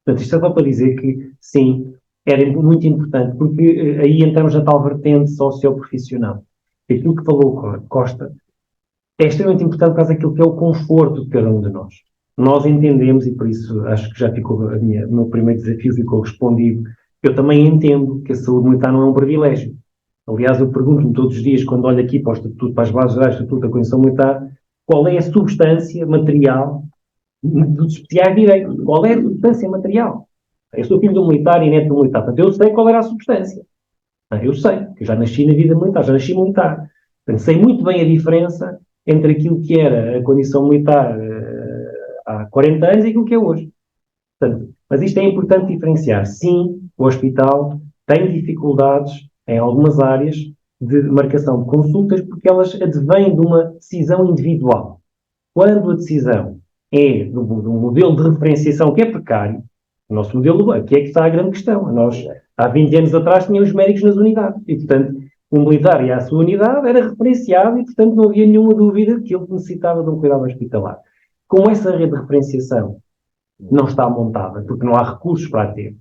Portanto, isto é só para dizer que, sim, era muito importante, porque aí entramos na tal vertente socioprofissional. Aquilo que falou Costa é extremamente importante por causa daquilo que é o conforto de cada um de nós. Nós entendemos, e por isso acho que já ficou o meu primeiro desafio ficou respondido, eu também entendo que a saúde militar não é um privilégio. Aliás, eu pergunto-me todos os dias, quando olho aqui para o Estatuto, para as bases gerais do Estatuto da Constituição Militar, qual é a substância material dos especiais direitos? Qual é a substância material? Eu sou filho de um militar e neto de um militar, portanto eu sei qual era a substância. Eu sei, que eu já nasci na vida militar, já nasci militar. Portanto, sei muito bem a diferença entre aquilo que era a condição militar há 40 anos e aquilo que é hoje. Portanto, mas isto é importante diferenciar. Sim, o hospital tem dificuldades em algumas áreas de marcação de consultas porque elas advêm de uma decisão individual. Quando a decisão é de um modelo de referenciação que é precário, o nosso modelo, aqui é que está a grande questão. Nós, há 20 anos atrás, tínhamos médicos nas unidades e, portanto, o militar ia à sua unidade, era referenciado e, portanto, não havia nenhuma dúvida que ele necessitava de um cuidado hospitalar. Como essa rede de referenciação não está montada, porque não há recursos para a ter,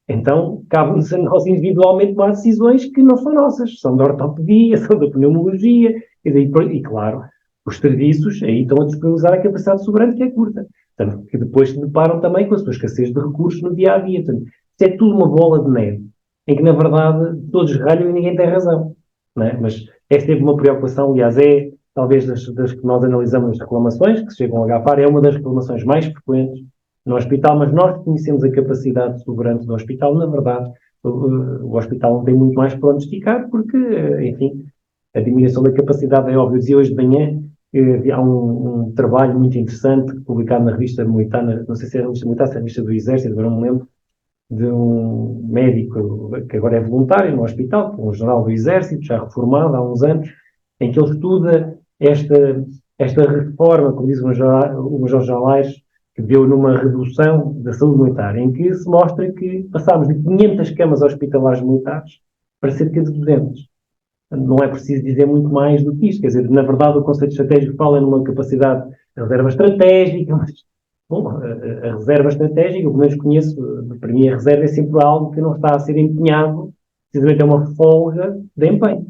então cabe-nos a nós individualmente tomar decisões que não são nossas, são da ortopedia, são da pneumologia, e claro, os serviços aí estão a disponibilizar a capacidade soberana que é curta. Portanto, que depois se deparam também com a sua escassez de recursos no dia-a-dia. Portanto, Isto é tudo uma bola de neve, em que, na verdade, todos ralham e ninguém tem razão. Não é? Mas é sempre uma preocupação, aliás, é talvez das que nós analisamos as reclamações, que se chegam a agafar, é uma das reclamações mais frequentes no hospital, mas nós conhecemos a capacidade soberana do hospital. Na verdade, o hospital não tem muito mais para onde esticar, porque, enfim, a diminuição da capacidade é óbvio. Dizia hoje de manhã que há um trabalho muito interessante publicado na revista militar, não sei se é a revista militar, se é a revista do Exército, agora não me lembro, de um médico que agora é voluntário no hospital, que é um general do Exército, já reformado há uns anos, em que ele estuda esta reforma, como diz o Major Jalais, que deu numa redução da saúde militar, em que se mostra que passámos de 500 camas hospitalares militares para cerca de 200. Não é preciso dizer muito mais do que isto. Quer dizer, na verdade, o conceito estratégico fala numa capacidade de reserva estratégica, mas, bom, a reserva estratégica, eu pelo menos conheço, para mim a reserva é sempre algo que não está a ser empenhado, precisamente é uma folga de empenho.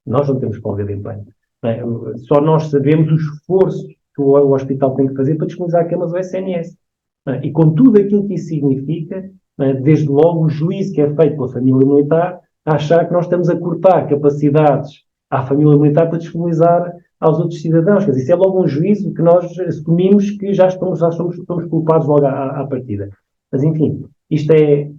Nós não temos folga de empenho. Não é? Só nós sabemos o esforço que o hospital tem que fazer para disponibilizar camas do SNS. Não é? E com tudo aquilo que isso significa, não é? Desde logo o juízo que é feito pela família militar, a achar que nós estamos a cortar capacidades à família militar para disponibilizar aos outros cidadãos. Quer dizer, isso é logo um juízo que nós assumimos que já somos culpados logo à partida. Mas, enfim, isto é...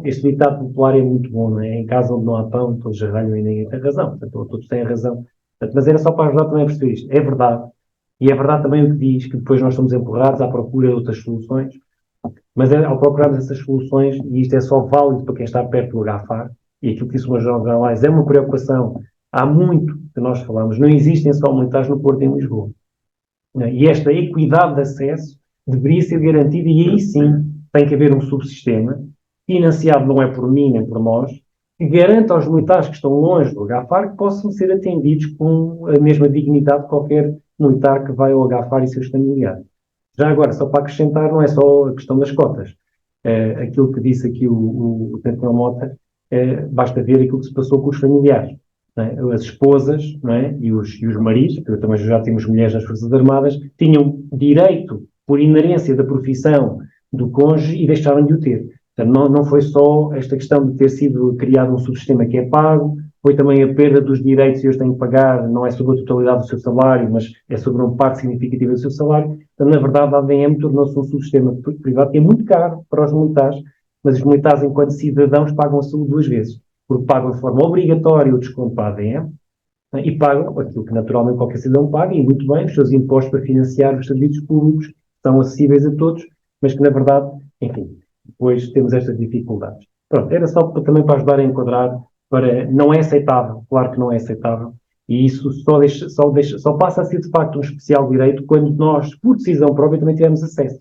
este ditado popular é muito bom, não é? Em casa onde não há pão, todos ralham e ninguém tem razão. Portanto, todos têm razão. Portanto, mas era só para ajudar também a perceber isto. É verdade. E é verdade também o que diz, que depois nós somos empurrados à procura de outras soluções. Mas ao procurarmos essas soluções, e isto é só válido para quem está perto do GAFAR, e aquilo que disse o Major Galais é uma preocupação. Há muito que nós falamos. Não existem só militares no Porto e em Lisboa. E esta equidade de acesso deveria ser garantida, e aí sim tem que haver um subsistema financiado não é por mim nem por nós, que garanta aos militares que estão longe do GAFAR que possam ser atendidos com a mesma dignidade de qualquer militar que vai ao GAFAR e seus familiares. Já agora, só para acrescentar, não é só a questão das cotas. Aquilo que disse aqui o Tenente Mota, basta ver aquilo que se passou com os familiares. É? As esposas, não é? e os maridos, porque eu também já tínhamos mulheres nas Forças Armadas, tinham direito, por inerência da profissão do cônjuge, e deixaram de o ter. Portanto, não foi só esta questão de ter sido criado um subsistema que é pago, foi também a perda dos direitos, e eles têm que pagar, não é sobre a totalidade do seu salário, mas é sobre uma parte significativa do seu salário. Portanto, na verdade, a ADM tornou-se um subsistema privado que é muito caro para os militares, mas os militares, enquanto cidadãos, pagam a saúde 2 vezes, porque pagam de forma obrigatória o desconto para a ADM, e pagam aquilo que naturalmente qualquer cidadão paga, e muito bem, os seus impostos para financiar os serviços públicos, que são acessíveis a todos, mas que na verdade, enfim, depois temos estas dificuldades. Pronto, era só também para ajudar a enquadrar, não é aceitável, claro que não é aceitável, e isso só passa a ser de facto um especial direito quando nós, por decisão própria, também tivermos acesso.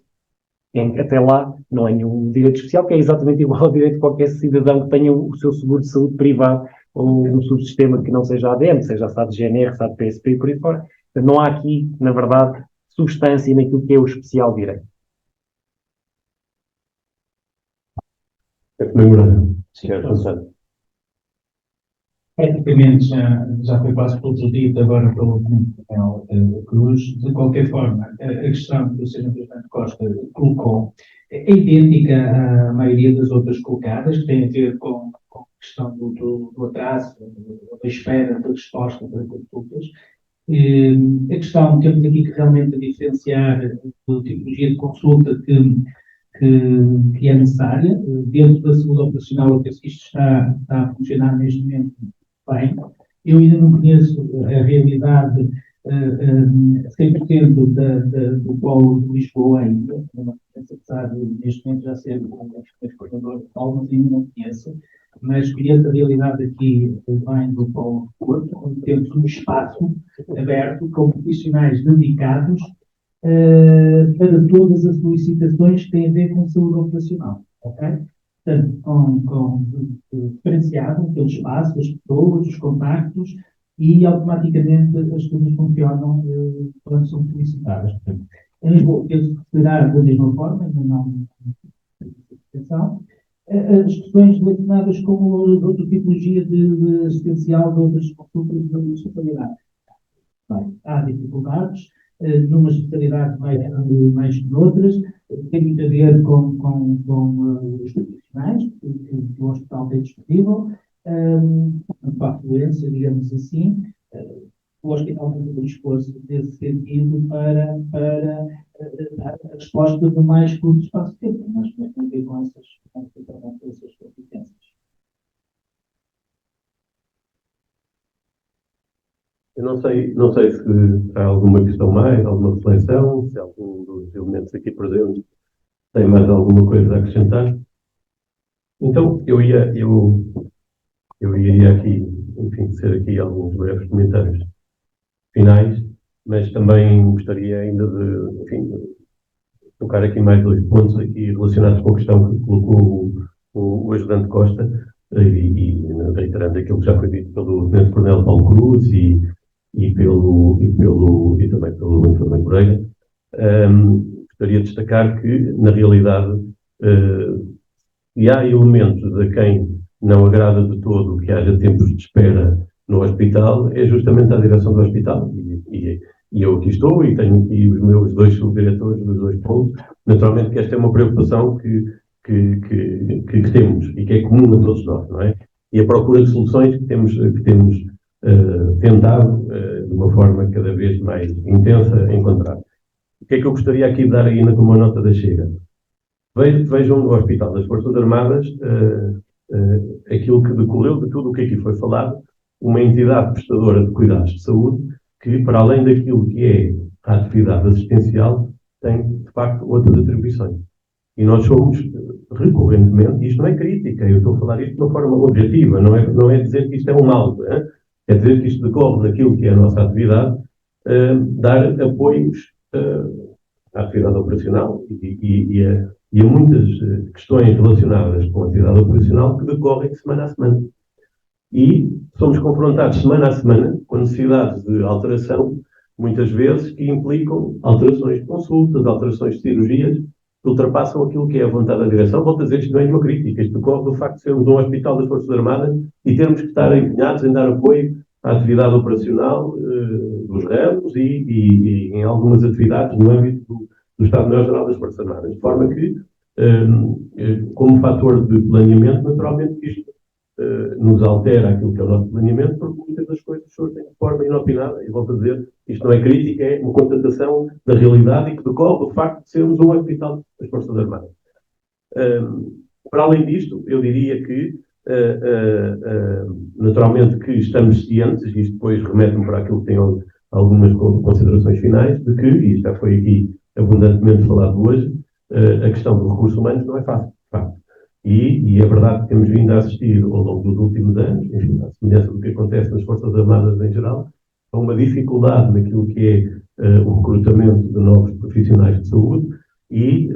Até lá não é nenhum direito especial, que é exatamente igual ao direito de qualquer cidadão que tenha o seu seguro de saúde privado ou um subsistema que não seja ADM, seja a SAD GNR, SAD PSP e por aí fora. Não há aqui, na verdade, substância naquilo que é o especial direito. Praticamente já foi quase tudo dito agora pelo Manuel Cruz. De qualquer forma, a questão que o Sr. Presidente Costa colocou é idêntica à maioria das outras colocadas, que tem a ver com a questão do atraso, da espera de resposta para consultas. A questão que temos aqui que realmente diferenciar a tipologia de consulta que é necessária. Dentro da saúde operacional, eu penso que isto está a funcionar neste momento bem. Eu ainda não conheço a realidade 100% do polo de Lisboa ainda, apesar de neste momento já ser um coordenador de polo, mas ainda não conheço. Mas conheço a realidade aqui bem do polo de Porto, onde temos um espaço aberto com profissionais dedicados para todas as solicitações que têm a ver com saúde operacional, ok? Portanto, diferenciado pelo espaço, as pessoas, os contactos, e automaticamente as coisas funcionam quando são solicitadas. Portanto, em Lisboa, penso que será da mesma forma, ainda não atenção. As questões relacionadas com outra tipologia de assistencial de outras consultas de especialidade. Há dificuldades, numa especialidade mais que noutras, tem muito a ver com os profissionais profissionais que o hospital tem disponível, para a fluência, digamos assim. O hospital tem um esforço nesse sentido para dar a resposta de mais curto espaço de tempo, mas tem a ver com essas competências. Eu não sei se há alguma questão mais, alguma reflexão, se algum dos elementos aqui presentes tem mais alguma coisa a acrescentar. Então, eu iria aqui, enfim, ser aqui alguns breves comentários finais, mas também gostaria ainda de, enfim, tocar aqui mais 2 pontos aqui relacionados com a questão que colocou o ajudante Costa, e reiterando aquilo que já foi dito pelo Tenente-Coronel Paulo Cruz e também pelo enfermeiro Moreira. Gostaria de destacar que, na realidade, e há elementos a quem não agrada de todo que haja tempos de espera no hospital, é justamente a direção do hospital. E eu aqui estou e tenho aqui os meus 2 subdiretores dos 2 pontos. Naturalmente que esta é uma preocupação que temos e que é comum a todos nós, não é? E a procura de soluções que temos tentado, de uma forma cada vez mais intensa, a encontrar. O que é que eu gostaria aqui de dar ainda como uma nota da Chega? Vejam no Hospital das Forças Armadas aquilo que decorreu de tudo o que aqui foi falado, uma entidade prestadora de cuidados de saúde que, para além daquilo que é a atividade assistencial, tem, de facto, outras atribuições. E nós somos, recorrentemente, isto não é crítica, eu estou a falar isto de uma forma objetiva, não é dizer que isto é um mal, é dizer que isto decorre daquilo que é a nossa atividade, dar apoios à atividade operacional e a muitas questões relacionadas com a atividade operacional que decorrem semana a semana. E somos confrontados semana a semana com necessidades de alteração, muitas vezes, que implicam alterações de consultas, alterações de cirurgias, que ultrapassam aquilo que é a vontade da direção. Volto a dizer, isto não é uma crítica, isto decorre do facto de sermos um hospital das Forças Armadas e termos que estar empenhados em dar apoio à atividade operacional dos ramos e em algumas atividades no âmbito do Estado-Maior-Geral das Forças Armadas. De forma que, como fator de planeamento, naturalmente isto nos altera aquilo que é o nosso planeamento, porque muitas das coisas surgem de forma inopinada. E volto a dizer, isto não é crítica, é uma constatação da realidade e que decorre do facto de sermos um hospital das Forças Armadas. Para além disto, eu diria que, naturalmente, que estamos cientes, e isto depois remete-me para aquilo que tem algumas considerações finais, de que, e isto já foi aqui abundantemente falado hoje, a questão dos recursos humanos não é fácil, de facto. E é verdade que temos vindo a assistir ao longo dos últimos anos, enfim, à semelhança do que acontece nas Forças Armadas em geral, a uma dificuldade naquilo que é o recrutamento de novos profissionais de saúde e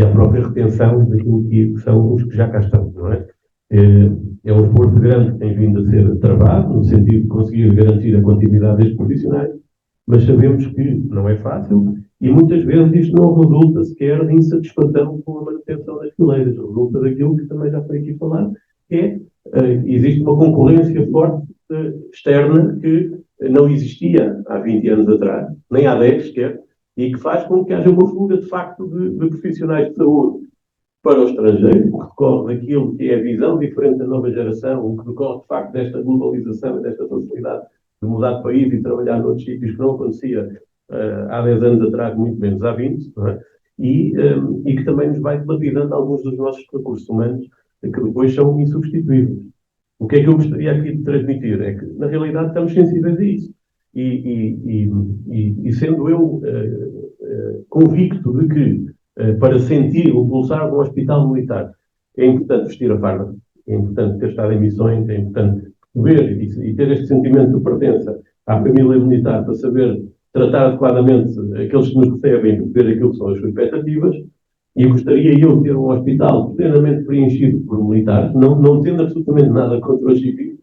a própria retenção daquilo que são os que já cá estão, não é? É um esforço grande que tem vindo a ser travado, no sentido de conseguir garantir a continuidade destes profissionais, mas sabemos que não é fácil e muitas vezes isto não resulta sequer de insatisfação com a manutenção das fileiras, resulta daquilo que também já foi aqui falado, que é, existe uma concorrência forte externa que não existia há 20 anos atrás, nem há 10 sequer, e que faz com que haja uma fuga de facto de profissionais de saúde para o estrangeiro, que decorre daquilo que é a visão diferente da nova geração, que decorre de facto desta globalização e desta facilidade de mudar de país e trabalhar noutros sítios que não acontecia há 10 anos atrás, muito menos há 20, não é? E que também nos vai dilapidando alguns dos nossos recursos humanos, que depois são insubstituíveis. O que é que eu gostaria aqui de transmitir? É que, na realidade, estamos sensíveis a isso. E sendo eu convicto de que, para sentir o pulsar de um hospital militar, é importante vestir a farda, é importante ter estado em missões, é importante ver e ter este sentimento de pertença à família militar para saber tratar adequadamente aqueles que nos recebem e ver aquilo que são as suas expectativas. E gostaria eu de ter um hospital plenamente preenchido por militares, não tendo absolutamente nada contra os civis,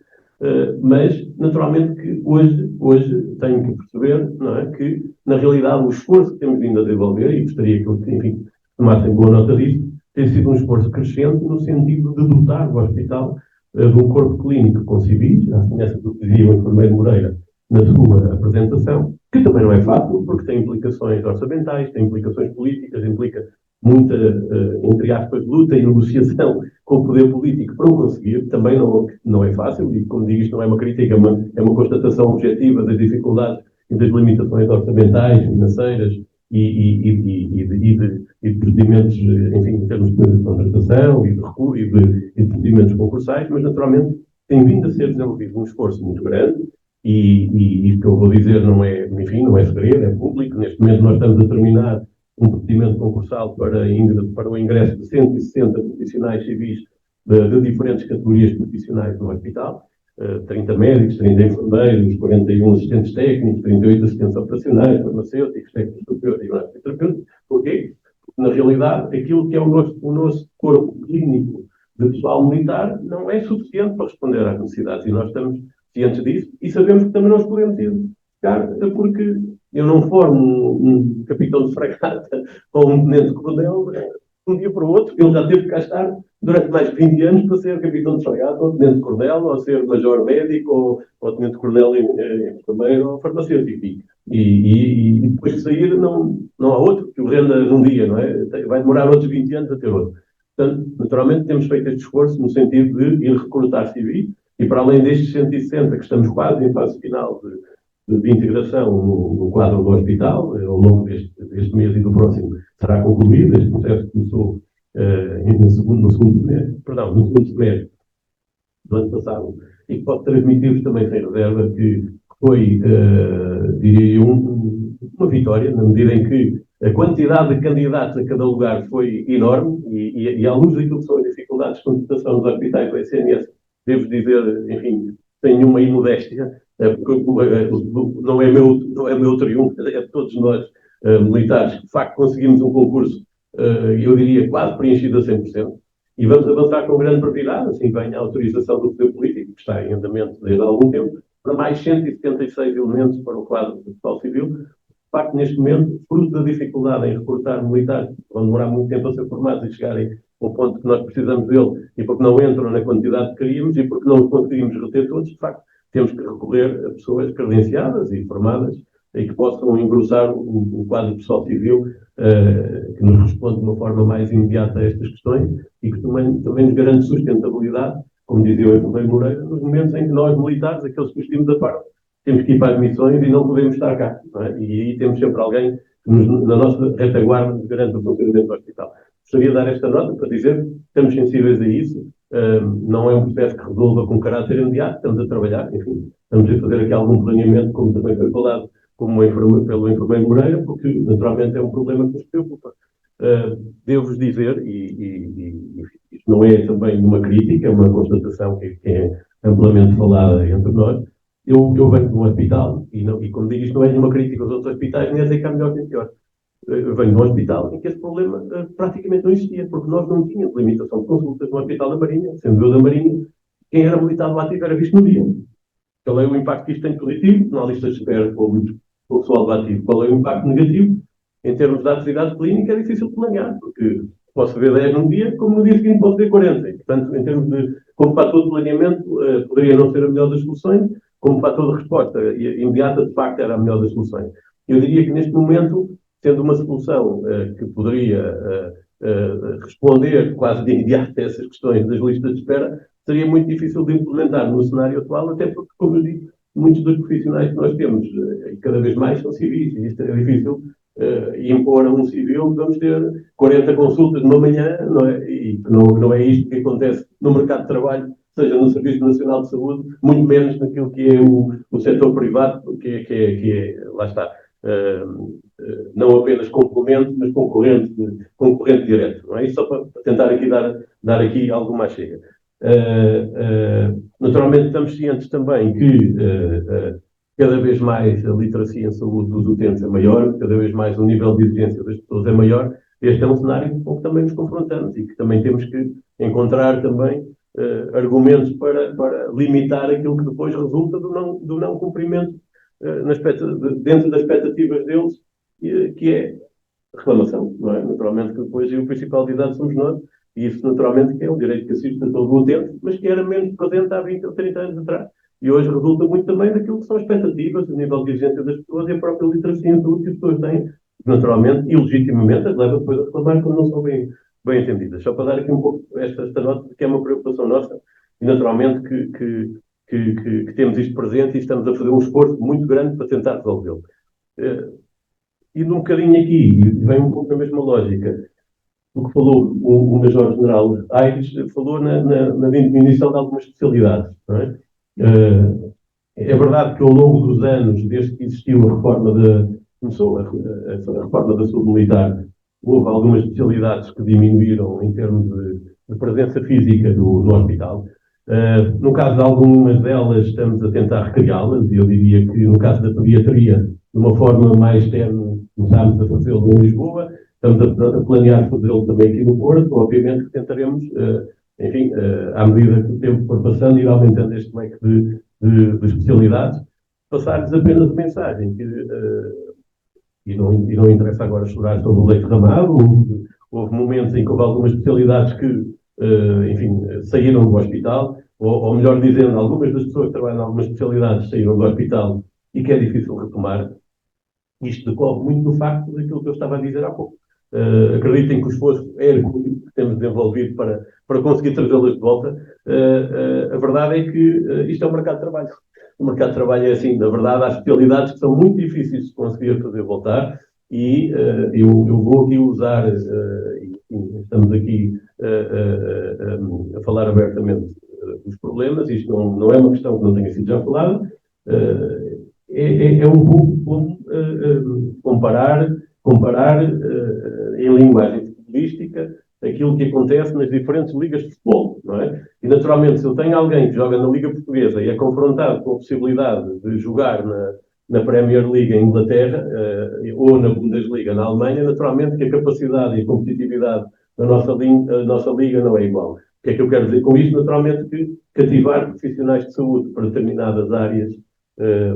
mas naturalmente que hoje tenho que perceber, não é, que na realidade o esforço que temos vindo a desenvolver, e gostaria que eu, enfim, tomassem boa nota disto, tem sido um esforço crescente no sentido de dotar o hospital de um corpo clínico com civis, à semelhança do que dizia o enfermeiro Moreira na sua apresentação, que também não é fácil, porque tem implicações orçamentais, tem implicações políticas, implica muita, entre aspas, luta e negociação com o poder político para o conseguir. Também não é fácil, e como digo, isto não é uma crítica, é uma constatação objetiva das dificuldades e das limitações orçamentais, financeiras e de procedimentos, enfim, em termos de contratação e de procedimentos concursais, mas naturalmente tem vindo a ser desenvolvido um esforço muito grande. E isto que eu vou dizer não é, enfim, não é segredo, é público. Neste momento nós estamos a terminar um procedimento concursal para o ingresso de 160 profissionais civis de diferentes categorias profissionais no hospital, 30 médicos, 30 enfermeiros, 41 assistentes técnicos, 38 assistentes operacionais, farmacêuticos, técnicos superiores e terapeutas. Porquê? Porque, na realidade, aquilo que é o nosso corpo clínico de pessoal militar não é suficiente para responder às necessidades, e nós estamos cientes disso, e sabemos que também nós podemos identificar, porque eu não formo um capitão de fragata ou um tenente de coronel de um dia para o outro. Ele já teve que cá estar durante mais de 20 anos para ser capitão de fragata, ou tenente de coronel, ou ser major médico, ou tenente de coronel enfermeiro ou farmacêutico. E depois de sair não há outro que o renda num dia, não é? Vai demorar outros 20 anos a ter outro. Portanto, naturalmente temos feito este esforço no sentido de ir recrutar civis, e para além destes 160 que estamos quase em fase final de integração no quadro do hospital, ao longo deste mês e do próximo será concluído. Este processo começou no segundo semestre do ano passado, e que posso transmitir-vos também sem reserva que foi, diria eu, uma vitória, na medida em que a quantidade de candidatos a cada lugar foi enorme, e à luz daquilo que são as dificuldades de contratação dos hospitais do SNS, devo dizer, enfim, sem nenhuma imodéstia, porque não é meu triunfo, é de todos nós, militares, que de facto conseguimos um concurso, eu diria, quase preenchido a 100%, e vamos avançar com grande brevidade, assim vem a autorização do poder político, que está em andamento desde há algum tempo, para mais 176 elementos para o quadro do pessoal civil. De facto, neste momento, fruto da dificuldade em recrutar militares, que vão demorar muito tempo a ser formados e chegarem ao ponto que nós precisamos dele, e porque não entram na quantidade que queríamos e porque não os conseguimos reter todos, de facto, temos que recorrer a pessoas credenciadas e formadas e que possam engrossar o quadro pessoal civil, que nos responde de uma forma mais imediata a estas questões e que também nos garante sustentabilidade, como dizia o enfermeiro Moreira, nos momentos em que nós, militares, aqueles que vestimos a parte, temos que ir para as missões e não podemos estar cá. Não é? E aí temos sempre alguém que na nossa retaguarda nos garante o funcionamento do hospital. Gostaria de dar esta nota para dizer que estamos sensíveis a isso. Não é um processo que resolva com caráter imediato, estamos a trabalhar, enfim, estamos a fazer aqui algum planeamento, como também foi falado pelo enfermeiro Moreira, porque naturalmente é um problema que nos preocupa. Devo-vos dizer, e isto não é também uma crítica, é uma constatação que é amplamente falada entre nós. Eu venho de um hospital, e como digo, isto não é nenhuma crítica aos outros hospitais, nem a dizer que há melhor nem pior. Eu venho de um hospital em que esse problema praticamente não existia, porque nós não tínhamos limitação de consultas no Hospital da Marinha. Sendo eu da Marinha, quem era militar do ativo era visto no dia. Qual é o impacto que isto tem positivo na lista de espera com o pessoal do ativo? Qual é o impacto negativo? Em termos de atividade clínica, é difícil de planear, porque posso ver 10 num dia, como no dia seguinte posso ver 40. E, portanto, em termos como fator de planeamento, poderia não ser a melhor das soluções, como fator de resposta imediata, de facto, era a melhor das soluções. Eu diria que neste momento, sendo uma solução que poderia responder quase de imediato a essas questões das listas de espera, seria muito difícil de implementar no cenário atual, até porque, como eu digo, muitos dos profissionais que nós temos, e cada vez mais, são civis, e isto é difícil impor a um civil, vamos ter 40 consultas numa manhã, não é? E não é isto que acontece no mercado de trabalho, seja no Serviço Nacional de Saúde, muito menos naquilo que é o setor privado, que é lá está, não apenas complemento, mas concorrente direto, não é? Isso só para tentar aqui dar aqui alguma chega. Naturalmente estamos cientes também que cada vez mais a literacia em saúde dos utentes é maior, cada vez mais o nível de exigência das pessoas é maior. Este é um cenário com que também nos confrontamos e que também temos que encontrar também argumentos para limitar aquilo que depois resulta do não cumprimento dentro das expectativas deles, que é reclamação, não é? Naturalmente que depois o principal de somos nós, e isso naturalmente que é um direito que assiste a todo o utente, mas que era menos presente há 20 ou 30 anos atrás. E hoje resulta muito também daquilo que são expectativas, o nível de exigência das pessoas e a própria literacia em saúde que as pessoas têm naturalmente e legitimamente as leva depois a reclamar quando não são bem entendidas. Só para dar aqui um pouco esta nota, que é uma preocupação nossa, e naturalmente que temos isto presente e estamos a fazer um esforço muito grande para tentar resolvê-lo. Indo um bocadinho aqui, e vem um pouco na mesma lógica, o que falou o Major-General Aires, falou na diminuição de algumas especialidades. Não é? É verdade que ao longo dos anos, desde que existiu começou a reforma da saúde militar, houve algumas especialidades que diminuíram em termos de presença física no hospital. No caso de algumas delas, estamos a tentar recriá-las, e eu diria que no caso da pediatria, de uma forma mais externa, começámos a fazê-lo em Lisboa, estamos a planear fazê-lo também aqui no Porto, obviamente que tentaremos, enfim, à medida que o tempo for passando, ir aumentando este leque de especialidades, passar-lhes apenas a mensagem que, e não interessa agora chorar sobre o leite derramado, houve momentos em que houve algumas especialidades que, enfim, saíram do hospital, ou melhor dizendo, algumas das pessoas que trabalham em algumas especialidades saíram do hospital e que é difícil retomar. Isto decorre muito do facto daquilo que eu estava a dizer há pouco. Acreditem que o esforço é hercúleo que temos desenvolvido para conseguir trazê-las de volta. A verdade é que isto é um mercado de trabalho. O mercado de trabalho é assim, na verdade, há especialidades que são muito difíceis de conseguir fazer voltar e eu vou aqui usar, estamos aqui a falar abertamente dos problemas, isto não é uma questão que não tenha sido já falada, é um pouco como comparar em linguagem futebolística aquilo que acontece nas diferentes ligas de futebol, não é? E, naturalmente, se eu tenho alguém que joga na Liga Portuguesa e é confrontado com a possibilidade de jogar na Premier League em Inglaterra ou na Bundesliga na Alemanha, naturalmente que a capacidade e a competitividade da nossa liga não é igual. O que é que eu quero dizer com isto? Naturalmente que cativar profissionais de saúde para determinadas áreas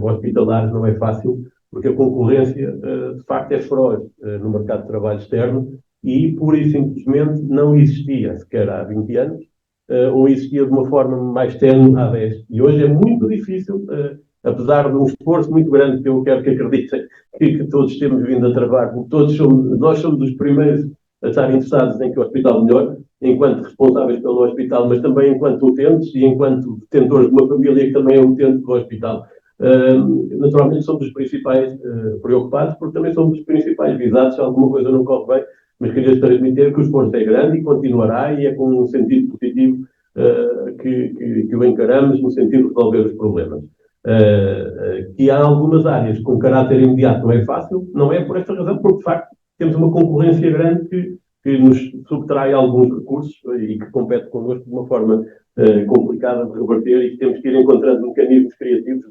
hospitalares não é fácil, porque a concorrência, de facto, é feroz no mercado de trabalho externo e, pura e simplesmente, não existia sequer há 20 anos, ou existia de uma forma mais tenue há 10. E hoje é muito difícil, apesar de um esforço muito grande que eu quero que acreditem que todos temos vindo a travar, porque nós somos os primeiros a estar interessados em que o hospital melhore, enquanto responsáveis pelo hospital, mas também enquanto utentes e enquanto detentores de uma família que também é utente do hospital. Naturalmente somos os principais preocupados, porque também somos os principais visados se alguma coisa não corre bem, mas queria transmitir que o esforço é grande e continuará, e é com um sentido positivo que o encaramos no sentido de resolver os problemas. Que há algumas áreas com caráter imediato não é fácil, não é por esta razão, porque de facto temos uma concorrência grande que nos subtrai alguns recursos e que compete connosco de uma forma complicada de reverter, e que temos que ir encontrando mecanismos criativos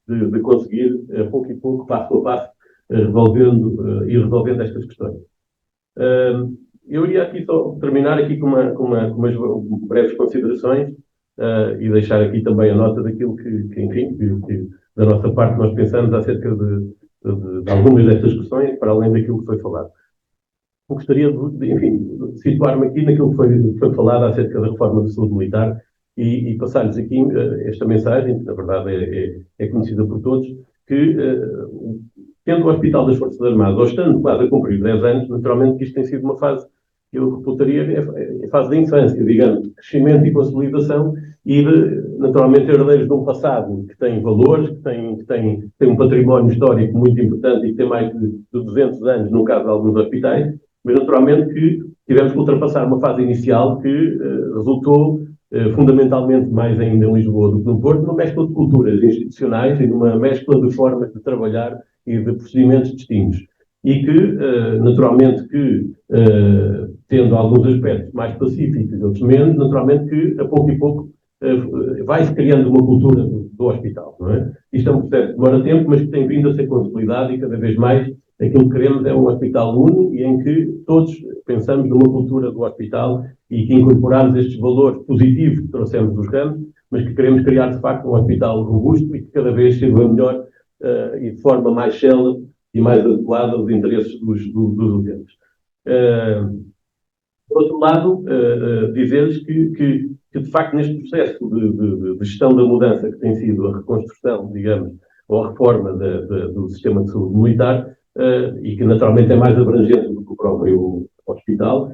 de conseguir, pouco e pouco, passo a passo, ir resolvendo estas questões. Eu iria aqui só terminar aqui com umas breves considerações e deixar aqui também a nota daquilo que da nossa parte nós pensamos acerca de algumas destas questões, para além daquilo que foi falado. Eu gostaria de situar-me aqui naquilo que foi falado acerca da reforma da saúde militar e passar-lhes aqui esta mensagem, que na verdade é conhecida por todos, que tendo o Hospital das Forças Armadas, ou estando quase a cumprir 10 anos, naturalmente que isto tem sido uma fase que eu reputaria é fase de infância, digamos, de crescimento e consolidação e naturalmente herdeiros de um passado que tem valores, que tem um património histórico muito importante e que tem mais de 200 anos, no caso de alguns hospitais, mas naturalmente que tivemos que ultrapassar uma fase inicial que resultou fundamentalmente mais ainda em Lisboa do que no Porto, numa mescla de culturas institucionais e numa mescla de formas de trabalhar e de procedimentos distintos. E que, naturalmente, tendo alguns aspectos mais pacíficos e outros menos, naturalmente que, a pouco e pouco, vai-se criando uma cultura do hospital, não é? Isto é um processo que demora tempo, mas que tem vindo a ser consolidado e cada vez mais aquilo que queremos é um hospital uno e em que todos pensamos numa cultura do hospital e que incorporamos estes valores positivos que trouxemos dos ramos, mas que queremos criar, de facto, um hospital robusto e que cada vez sirva melhor e de forma mais célere e mais adequada aos interesses dos utentes. Por outro lado, dizer-lhes que, de facto, neste processo de gestão da mudança que tem sido a reconstrução, digamos, ou a reforma do sistema de saúde militar, e que naturalmente é mais abrangente do que o próprio hospital,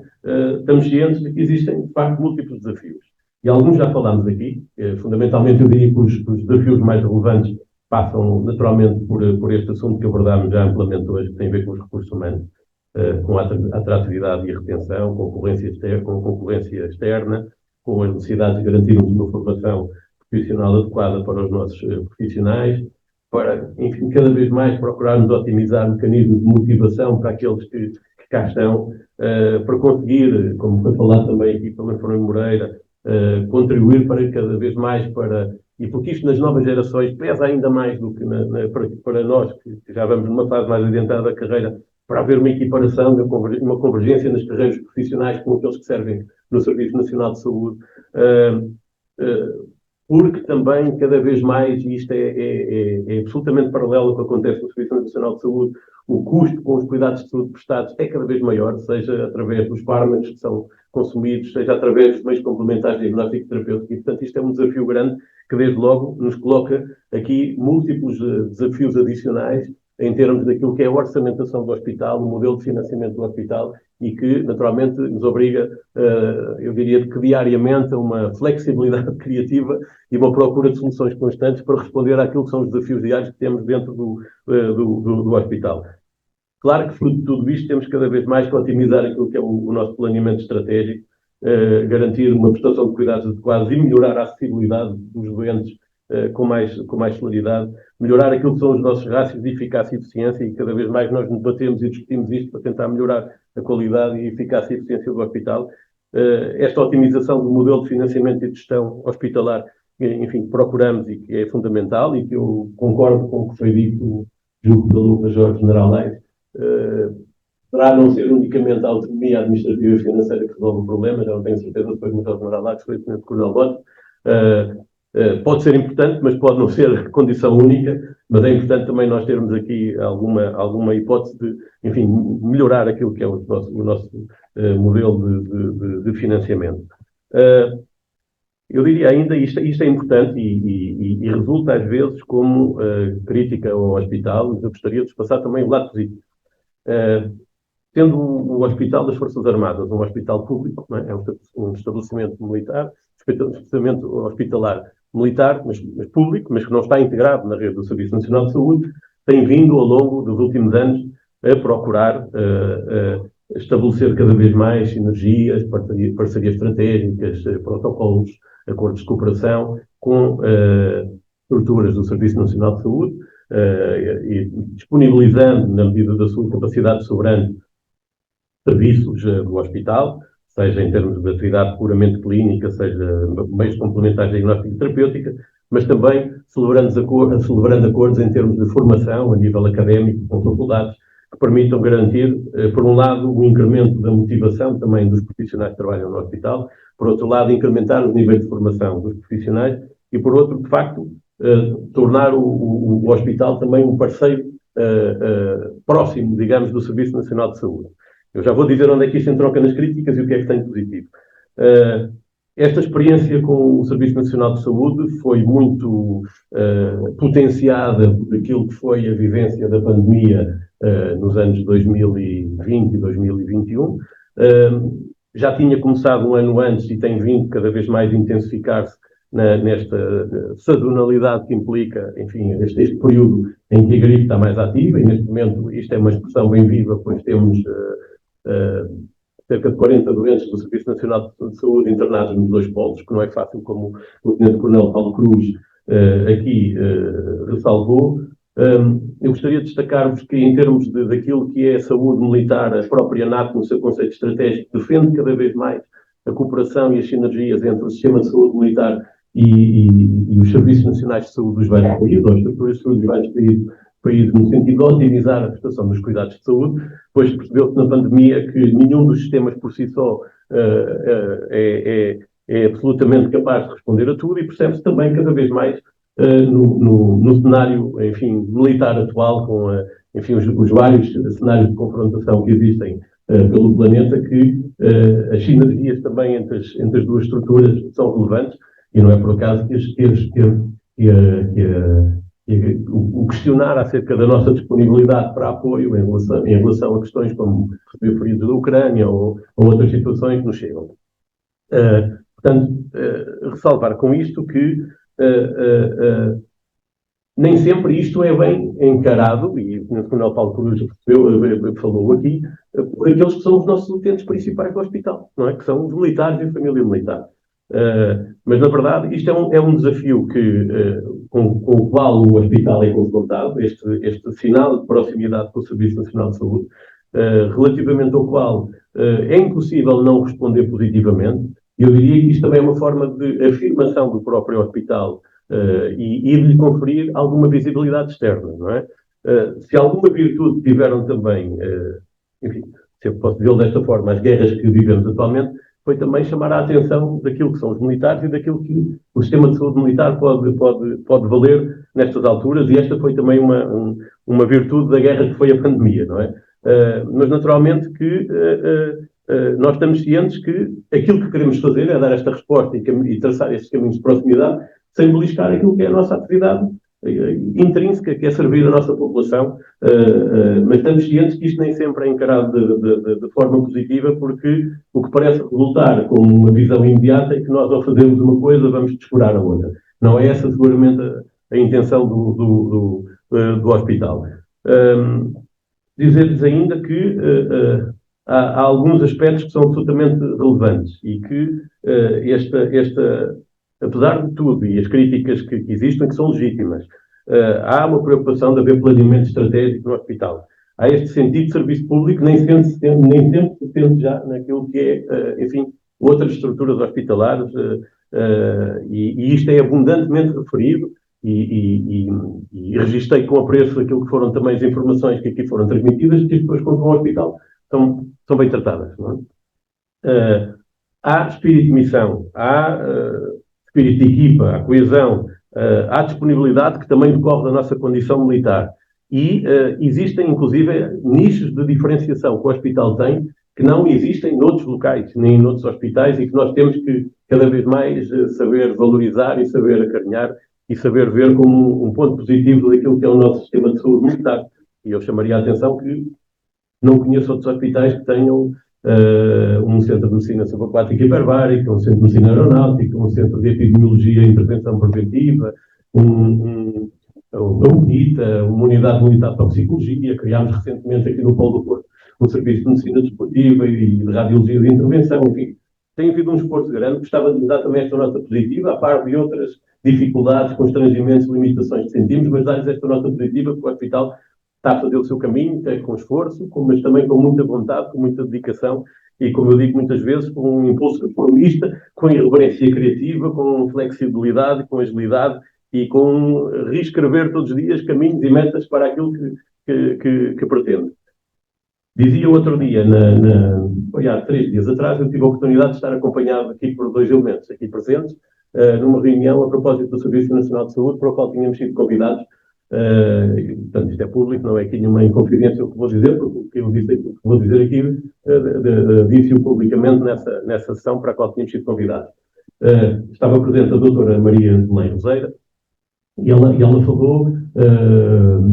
estamos cientes de que existem, de facto, múltiplos desafios. E alguns já falámos aqui, fundamentalmente eu diria que os desafios mais relevantes passam naturalmente por este assunto que abordámos já amplamente hoje, que tem a ver com os recursos humanos, com a atratividade e a retenção, com a concorrência externa, com as necessidades de garantirmos uma formação profissional adequada para os nossos profissionais, para, enfim, cada vez mais procurarmos otimizar mecanismos de motivação para aqueles que cá estão, para conseguir, como foi falado também aqui pelo Fernando Moreira, contribuir para cada vez mais e porque isto nas novas gerações pesa ainda mais do que para nós, que já vamos numa fase mais adiantada da carreira, para haver uma equiparação, uma convergência nas carreiras profissionais com aqueles que servem no Serviço Nacional de Saúde, porque também cada vez mais, e isto é absolutamente paralelo ao que acontece no Serviço Nacional de Saúde, o custo com os cuidados de saúde prestados é cada vez maior, seja através dos fármacos que são consumidos, seja através dos meios complementares de diagnóstico terapêutico, e portanto isto é um desafio grande que desde logo nos coloca aqui múltiplos desafios adicionais em termos daquilo que é a orçamentação do hospital, o modelo de financiamento do hospital, e que naturalmente nos obriga, eu diria que diariamente, a uma flexibilidade criativa e uma procura de soluções constantes para responder àquilo que são os desafios diários que temos dentro do hospital. Claro que, fruto de tudo isto, temos cada vez mais que otimizar aquilo que é o nosso planeamento estratégico, garantir uma prestação de cuidados adequados e melhorar a acessibilidade dos doentes com mais celeridade, melhorar aquilo que são os nossos rácios de eficácia e eficiência, e cada vez mais nós nos debatemos e discutimos isto para tentar melhorar a qualidade e eficácia e eficiência do hospital. Esta otimização do modelo de financiamento e de gestão hospitalar, enfim, procuramos e que é fundamental, e que eu concordo com o que foi dito, julgo pelo Major General Leite, poderá não ser unicamente a autonomia administrativa e financeira que resolve o problema, já não tenho certeza se foi o Major General Leite, foi o Tenente Coronel Bote. Pode ser importante, mas pode não ser condição única, mas é importante também nós termos aqui alguma hipótese de, enfim, melhorar aquilo que é o nosso modelo de financiamento. Eu diria ainda, isto é importante e resulta às vezes como crítica ao hospital, mas eu gostaria de passar também o lado positivo. Tendo o Hospital das Forças Armadas um hospital público, não é? É um estabelecimento militar, estabelecimento hospitalar militar, mas público, mas que não está integrado na rede do Serviço Nacional de Saúde, tem vindo ao longo dos últimos anos a procurar estabelecer cada vez mais sinergias, parcerias estratégicas, protocolos, acordos de cooperação com estruturas do Serviço Nacional de Saúde, e disponibilizando, na medida da sua capacidade soberana, serviços do hospital, seja em termos de atividade puramente clínica, seja meios complementares de diagnóstico e terapêutica, mas também celebrando acordos em termos de formação a nível académico com faculdades, que permitam garantir, por um lado, o incremento da motivação também dos profissionais que trabalham no hospital, por outro lado, incrementar os níveis de formação dos profissionais e, por outro, de facto, tornar o hospital também um parceiro próximo, digamos, do Serviço Nacional de Saúde. Eu já vou dizer onde é que isto entronca nas críticas e o que é que tem de positivo. Esta experiência com o Serviço Nacional de Saúde foi muito potenciada por aquilo que foi a vivência da pandemia nos anos 2020 e 2021. Já tinha começado um ano antes e tem vindo cada vez mais a intensificar-se nesta sazonalidade que implica, enfim, este período em que a gripe está mais ativa, e neste momento isto é uma expressão bem viva, pois temos cerca de 40 doentes do Serviço Nacional de Saúde internados nos dois polos, que não é fácil, como o Tenente Coronel Paulo Cruz aqui ressalvou. Eu gostaria de destacar-vos que, em termos daquilo que é a saúde militar, a própria ANAP, no seu conceito estratégico, defende cada vez mais a cooperação e as sinergias entre o sistema de saúde militar e os serviços nacionais de saúde dos vários países, ou as estruturas de saúde dos vários países, no sentido de otimizar a prestação dos cuidados de saúde, pois percebeu-se na pandemia que nenhum dos sistemas por si só é absolutamente capaz de responder a tudo, e percebe-se também cada vez mais no cenário, enfim, militar atual, com enfim, os vários cenários de confrontação que existem pelo planeta, que as sinergias também entre as duas estruturas são relevantes, e não é por acaso que o que questionar acerca da nossa disponibilidade para apoio em relação a questões como receber feridos da Ucrânia ou outras situações que nos chegam. Portanto, ressalvar com isto que nem sempre isto é bem encarado, e o Coronel Paulo Cruz falou aqui, por aqueles que são os nossos utentes principais do hospital, não é? Que são os militares e a família militar. Mas, na verdade, isto é um desafio com o qual o hospital é confrontado, este sinal de proximidade com o Serviço Nacional de Saúde, relativamente ao qual é impossível não responder positivamente. Eu diria que isto também é uma forma de afirmação do próprio hospital e de lhe conferir alguma visibilidade externa, não é? Se alguma virtude tiveram também, enfim, se eu posso dizer desta forma, as guerras que vivemos atualmente, foi também chamar a atenção daquilo que são os militares e daquilo que o sistema de saúde militar pode valer nestas alturas, e esta foi também uma virtude da guerra que foi a pandemia, não é? Mas naturalmente que nós estamos cientes que aquilo que queremos fazer é dar esta resposta e traçar estes caminhos de proximidade sem beliscar aquilo que é a nossa atividade intrínseca, que é servir a nossa população, mas estamos cientes que isto nem sempre é encarado de forma positiva, porque o que parece resultar como uma visão imediata é que nós, ao fazermos uma coisa, vamos descurar a outra. Não é essa, seguramente, a intenção do hospital. Dizer-lhes ainda que há alguns aspectos que são absolutamente relevantes e que apesar de tudo, e as críticas que existem, que são legítimas, há uma preocupação de haver planeamento estratégico no hospital. Há este sentido de serviço público, nem sempre se tende já naquilo que é, enfim, outras estruturas hospitalares, e isto é abundantemente referido, e registrei com apreço aquilo que foram também as informações que aqui foram transmitidas, que depois, quando vão ao hospital, são bem tratadas. Não é? Há espírito de missão, há espírito de equipa, há coesão, há disponibilidade que também decorre da nossa condição militar. E existem, inclusive, nichos de diferenciação que o hospital tem que não existem noutros locais, nem em outros hospitais, e que nós temos que, cada vez mais, saber valorizar e saber acarinhar e saber ver como um ponto positivo daquilo que é o nosso sistema de saúde militar. E eu chamaria a atenção que não conheço outros hospitais que tenham um centro de medicina subaquática hiperbárica, um centro de medicina aeronáutica, um centro de epidemiologia e intervenção preventiva, uma UNITA, uma unidade militar de toxicologia. Criámos recentemente aqui no Polo do Porto um serviço de medicina desportiva e de radiologia de intervenção. Enfim, tem havido um esforço grande. Gostava de dar também esta nota positiva, a par de outras dificuldades, constrangimentos, limitações que sentimos, mas dar-lhes esta nota positiva, porque o hospital está a fazer o seu caminho, com esforço, mas também com muita vontade, com muita dedicação e, como eu digo muitas vezes, com um impulso reformista, com irreverência criativa, com flexibilidade, com agilidade e com reescrever todos os dias caminhos e metas para aquilo que pretende. Dizia outro dia, foi há 3 dias atrás, eu tive a oportunidade de estar acompanhado aqui por 2 elementos aqui presentes, numa reunião a propósito do Serviço Nacional de Saúde, para o qual tínhamos sido convidados. Portanto, isto é público, não é aqui nenhuma inconfidência o que vou dizer, porque o que eu disse, o que vou dizer aqui, disse-o publicamente nessa sessão para a qual tínhamos sido convidados. Estava presente a doutora Maria de Belém Roseira, e ela falou,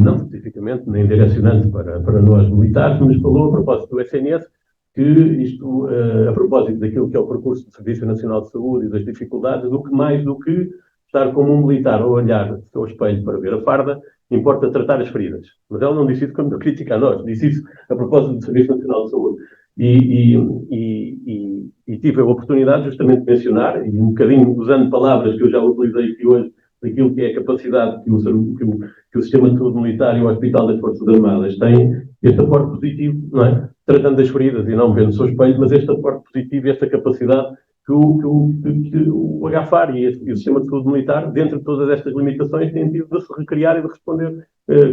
não especificamente, nem direcionante para nós militares, mas falou a propósito do SNS, que isto, a propósito daquilo que é o percurso do Serviço Nacional de Saúde e das dificuldades, do que mais do que estar como um militar a olhar ao espelho para ver a farda, importa tratar as feridas. Mas ela não disse isso como crítica a nós, disse isso a propósito do Serviço Nacional de Saúde. E tive a oportunidade justamente de mencionar, e um bocadinho usando palavras que eu já utilizei aqui hoje, daquilo que é a capacidade que o Sistema de Saúde Militar e o Hospital das Forças Armadas têm, este aporte positivo, não é? Tratando das feridas e não vendo o seu espelho, mas este aporte positivo e esta capacidade que o HFAR e o Sistema de Saúde Militar, dentro de todas estas limitações, têm tido de se recriar e de responder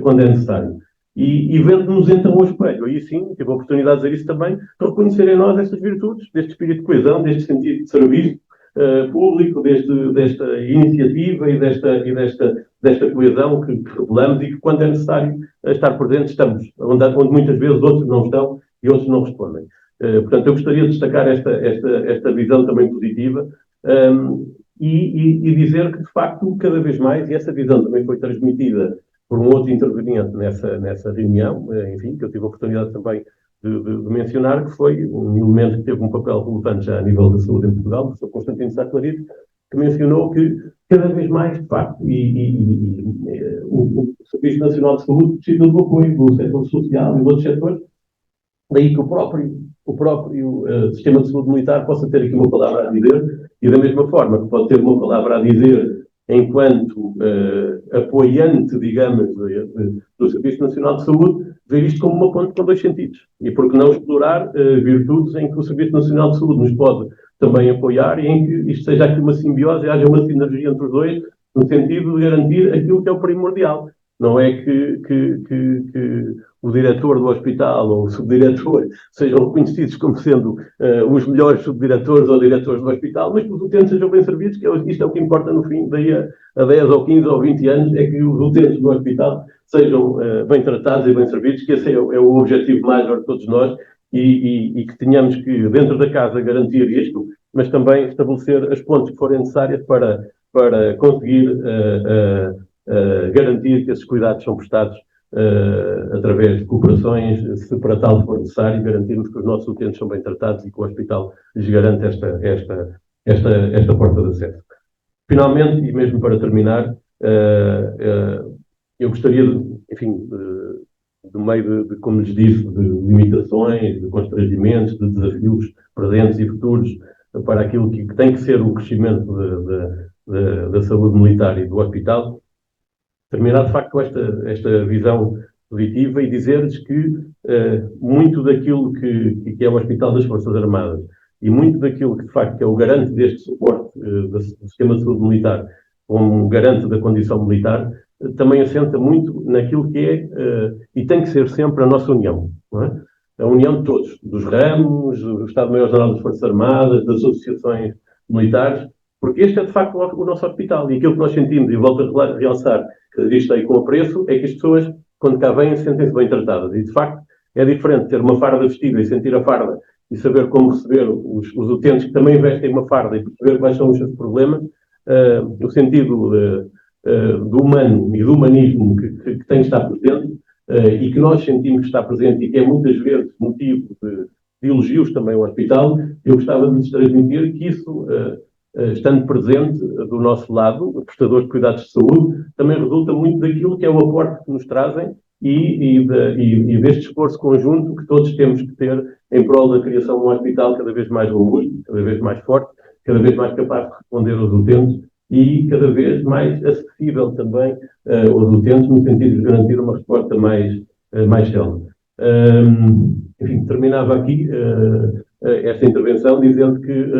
quando é necessário. E vendo-nos então ao espelho, aí sim, tive a oportunidade de dizer isso também, de reconhecer em nós estas virtudes, deste espírito de coesão, deste sentido de serviço público, desta iniciativa e desta coesão que revelamos e que, quando é necessário estar presentes, estamos, onde muitas vezes outros não estão e outros não respondem. Portanto, eu gostaria de destacar esta visão também positiva e dizer que, de facto, cada vez mais, e essa visão também foi transmitida por um outro interveniente nessa reunião, enfim, que eu tive a oportunidade também de mencionar, que foi um elemento que teve um papel relevante já a nível da saúde em Portugal, o Sr. Constantino Sá Clarito, que mencionou que cada vez mais, de facto, o Serviço Nacional de Saúde precisa do apoio do setor social e de outros setores, daí que o próprio sistema de saúde militar possa ter aqui uma palavra a dizer, e da mesma forma que pode ter uma palavra a dizer enquanto apoiante, digamos, do Serviço Nacional de Saúde, ver isto como uma ponte com dois sentidos. E por que não explorar virtudes em que o Serviço Nacional de Saúde nos pode também apoiar e em que isto seja aqui uma simbiose e haja uma sinergia entre os dois, no sentido de garantir aquilo que é o primordial. Não é que o diretor do hospital ou o subdiretor sejam reconhecidos como sendo os melhores subdiretores ou diretores do hospital, mas que os utentes sejam bem servidos, que isto é o que importa no fim, daí a 10 ou 15 ou 20 anos, é que os utentes do hospital sejam bem tratados e bem servidos, que esse é o objetivo maior de todos nós, e que tenhamos que, dentro da casa, garantir isto, mas também estabelecer as pontes que forem necessárias para conseguir garantir que esses cuidados são prestados através de cooperações, se para tal for necessário, garantirmos que os nossos utentes são bem tratados e que o hospital lhes garante esta porta de acesso. Finalmente, e mesmo para terminar, eu gostaria, enfim, do meio de, como lhes disse, de limitações, de constrangimentos, de desafios presentes e futuros para aquilo que tem que ser o crescimento da saúde militar e do hospital, terminar de facto esta visão positiva e dizer-lhes que muito daquilo que é o Hospital das Forças Armadas e muito daquilo que de facto é o garante deste suporte do sistema de saúde militar como garante da condição militar, também assenta muito naquilo que é e tem que ser sempre a nossa união, não é? A união de todos, dos ramos, do Estado-Maior-General das Forças Armadas, das associações militares, porque este é de facto o nosso hospital e aquilo que nós sentimos, e volto a realçar, isto aí com apreço, é que as pessoas, quando cá vêm, sentem-se bem tratadas. E, de facto, é diferente ter uma farda vestida e sentir a farda e saber como receber os utentes que também vestem uma farda e perceber quais são os seus problemas, o sentido do humano e do humanismo que tem de estar presente e que nós sentimos que está presente e que é muitas vezes motivo de elogios também ao hospital. Eu gostava de lhes transmitir que isso, estando presente do nosso lado, prestadores de cuidados de saúde, também resulta muito daquilo que é o aporte que nos trazem e deste esforço conjunto que todos temos que ter em prol da criação de um hospital cada vez mais robusto, cada vez mais forte, cada vez mais capaz de responder aos utentes e cada vez mais acessível também aos utentes, no sentido de garantir uma resposta mais célere. Enfim, terminava aqui esta intervenção dizendo que,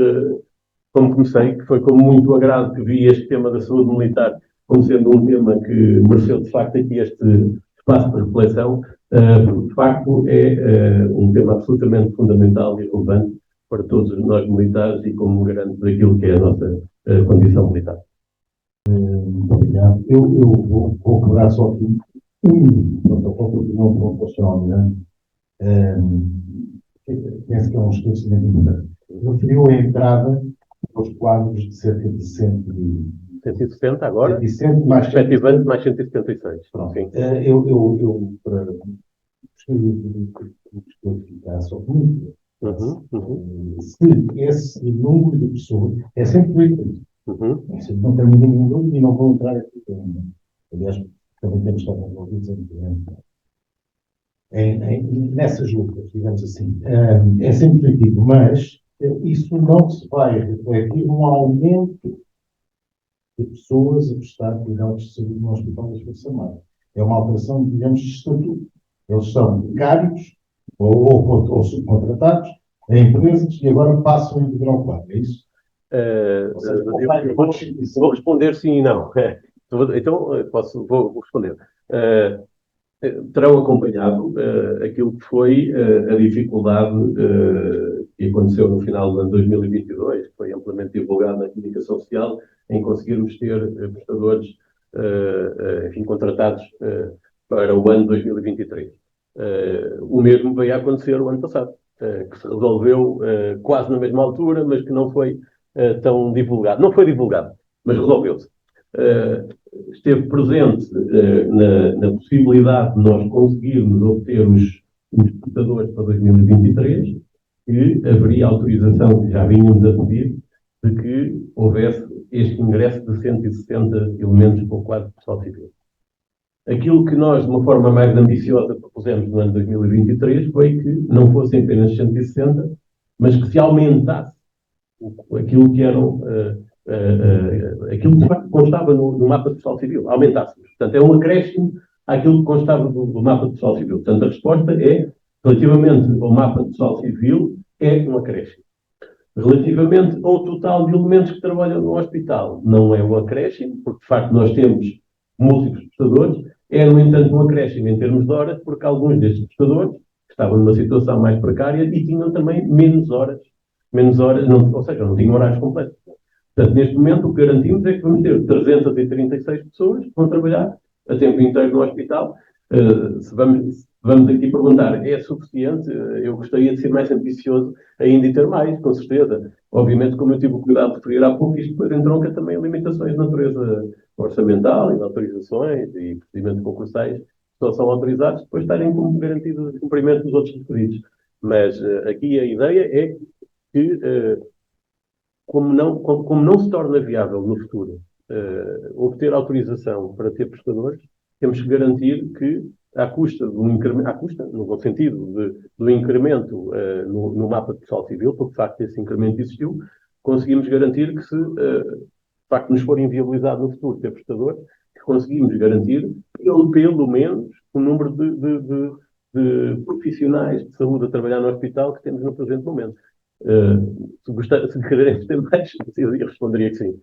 como comecei, que foi com muito agrado que vi este tema da saúde militar como sendo um tema que mereceu, de facto, aqui este espaço de reflexão, porque, de facto, é um tema absolutamente fundamental e relevante para todos nós militares e como garante daquilo que é a nossa condição militar. Muito obrigado. Eu vou quebrar só aqui protocolo de não proporcional, né? Penso que é um esclarecimento importante. Referiu a entrada dos quadros de cerca de 170 agora, 170 mais efetivamente mais 176. Pronto. Sim. Eu para gostaria de clarificar só muito. Se esse número de pessoas é sempre não tenho nenhum dúvida e não vou entrar aqui ainda. Aliás, também temos estado envolvidos nessas lutas, digamos assim. É sempre positivo, mas isso não se vai refletir num aumento de pessoas a prestar cuidados de saúde no Hospital das Forças Armadas. É uma alteração, digamos, de estatuto. Eles são precários ou subcontratados em empresas e agora passam a integrar o quadro. É isso? Vou responder sim e não. Então, vou responder. Terão acompanhado aquilo que foi a dificuldade que aconteceu no final do ano 2022, que foi amplamente divulgado na comunicação social, em conseguirmos ter prestadores enfim, contratados para o ano 2023. O mesmo veio a acontecer o ano passado, que se resolveu quase na mesma altura, mas que não foi tão divulgado. Não foi divulgado, mas resolveu-se. esteve presente na possibilidade de nós conseguirmos obter os prestadores para 2023, que haveria autorização, que já vínhamos a pedir, de que houvesse este ingresso de 160 elementos para o quadro de pessoal civil. Aquilo que nós, de uma forma mais ambiciosa, propusemos no ano 2023 foi que não fossem apenas 160, mas que se aumentasse aquilo que eram, aquilo que constava no mapa de pessoal civil, aumentasse. Portanto, é um acréscimo àquilo que constava do mapa de pessoal civil. Portanto, a resposta é, relativamente ao mapa de pessoal civil, é um acréscimo. Relativamente ao total de elementos que trabalham no hospital, não é um acréscimo, porque de facto nós temos múltiplos prestadores, é no entanto um acréscimo em termos de horas, porque alguns destes prestadores estavam numa situação mais precária e tinham também menos horas, não, ou seja, não tinham horários completos. Portanto, neste momento o que garantimos é que vamos ter 336 pessoas que vão trabalhar a tempo inteiro no hospital. Se vamos aqui perguntar, é suficiente? Eu gostaria de ser mais ambicioso ainda e ter mais, com certeza. Obviamente, como eu tive o cuidado de referir há pouco, isto depois entronca também limitações de natureza orçamental e de autorizações e procedimentos concursais que só são autorizados depois de estarem como garantido o cumprimento dos outros requisitos. Mas aqui a ideia é que, como não se torna viável no futuro obter autorização para ter prestadores, temos que garantir que, à custa do incremento, no bom sentido, do incremento no mapa de pessoal civil, porque de facto esse incremento existiu, conseguimos garantir que se de facto nos for inviabilizado no futuro ter prestadores, que conseguimos garantir pelo menos o número de profissionais de saúde a trabalhar no hospital que temos no presente momento. Se quererem ter mais, eu responderia que sim.